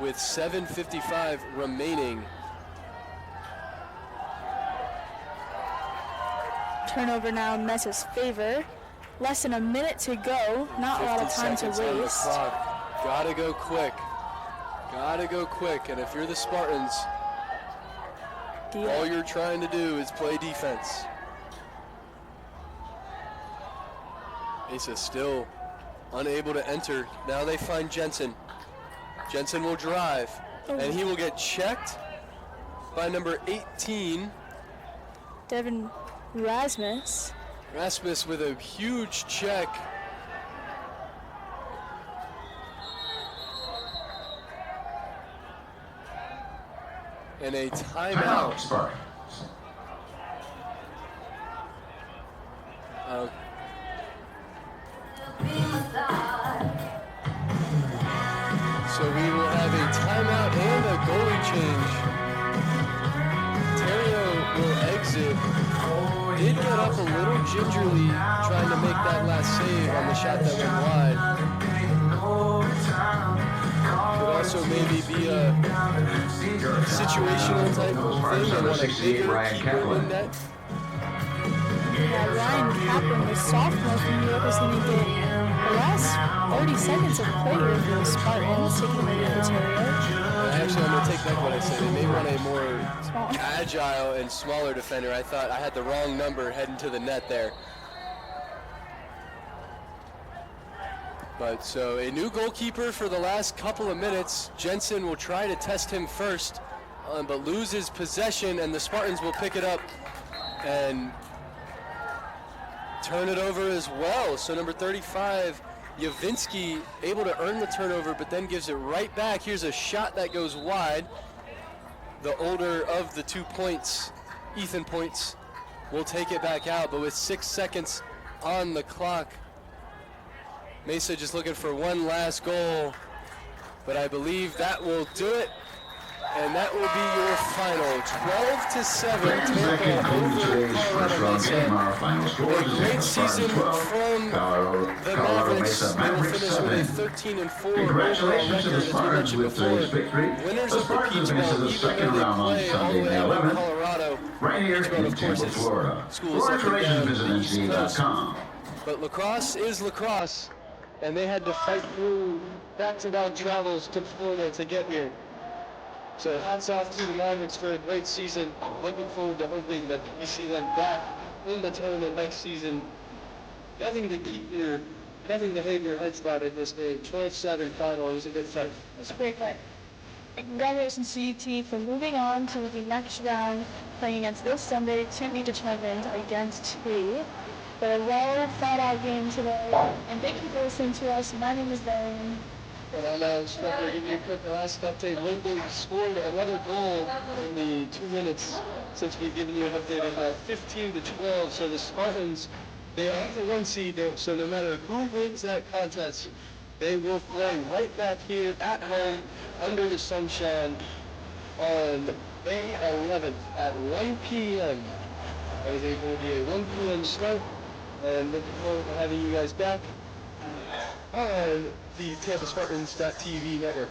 with 7:55 remaining. Turnover now in Mesa's favor. Less than a minute to go. Not a lot of time to waste. Gotta go quick. Gotta go quick. And if you're the Spartans, all you're trying to do is play defense. Mesa still unable to enter. Now they find Jensen. Jensen will drive, and he will get checked by number 18. Devin Rasmus. Rasmus with a huge check. And a timeout. Spartans. So we will have a timeout and a goalie change. Terrio will exit. Did get up a little gingerly trying to make that last save on the shot that went wide. Could also maybe be a situational type of thing. They want a bigger keeper in net. Yeah, Ryan Kaplan, the sophomore from New York, is going to get the last 30 seconds of play here for the Spartans, taking away the Terrio. Actually, I'm going to take back what I said. They may want a more agile and smaller defender. I thought I had the wrong number heading to the net there. But so a new goalkeeper for the last couple of minutes. Jensen will try to test him first, but loses possession, and the Spartans will pick it up and turn it over as well. So number 35, Yavinsky able to earn the turnover, but then gives it right back. Here's a shot that goes wide. The older of the 2 points, Ethan Points, will take it back out, but with 6 seconds on the clock, Mesa just looking for one last goal, but I believe that will do it. And that will be your final, 12-7. Ladies and that concludes today's first round game. Our final scores is Great Spartans season 12, from Colorado the Mavericks. Mesa They will Mavericks finish with a 7. 13-4 Congratulations to the Spartans with today's victory. Winners The of the Spartans Peach advance to Bowl, the even second though they round on play all Sunday, the way May out in 11th, Colorado. right here Peach Bowl, in of course, Tampa, is Florida. schools up and Congratulations, down visit the East Coast. NCAA.com. But lacrosse is lacrosse, and they had to fight through back-to-back travels to Florida to get here. So hats off to the Mavericks for a great season. Looking forward to hoping that we see them back in the tournament next season. Nothing to hang your heads about at this day. 12-7 final. It was a good fight. It's a great fight. And congratulations to UT for moving on to the next round, playing against this Sunday to be determined against T. But a well thought out game today. And thank you for listening to us. My name is Darian. And I'm Stepper, give you a quick last update. Lincoln scored another goal in the 2 minutes since we've given you an update of 15-12. So the Spartans, they are the 1 seed, so no matter who wins that contest, they will play right back here at home under the sunshine on May 11th at 1 p.m. It is going to be a 1 p.m. start, and looking forward to having you guys back on the Tampa Spartans.tv network.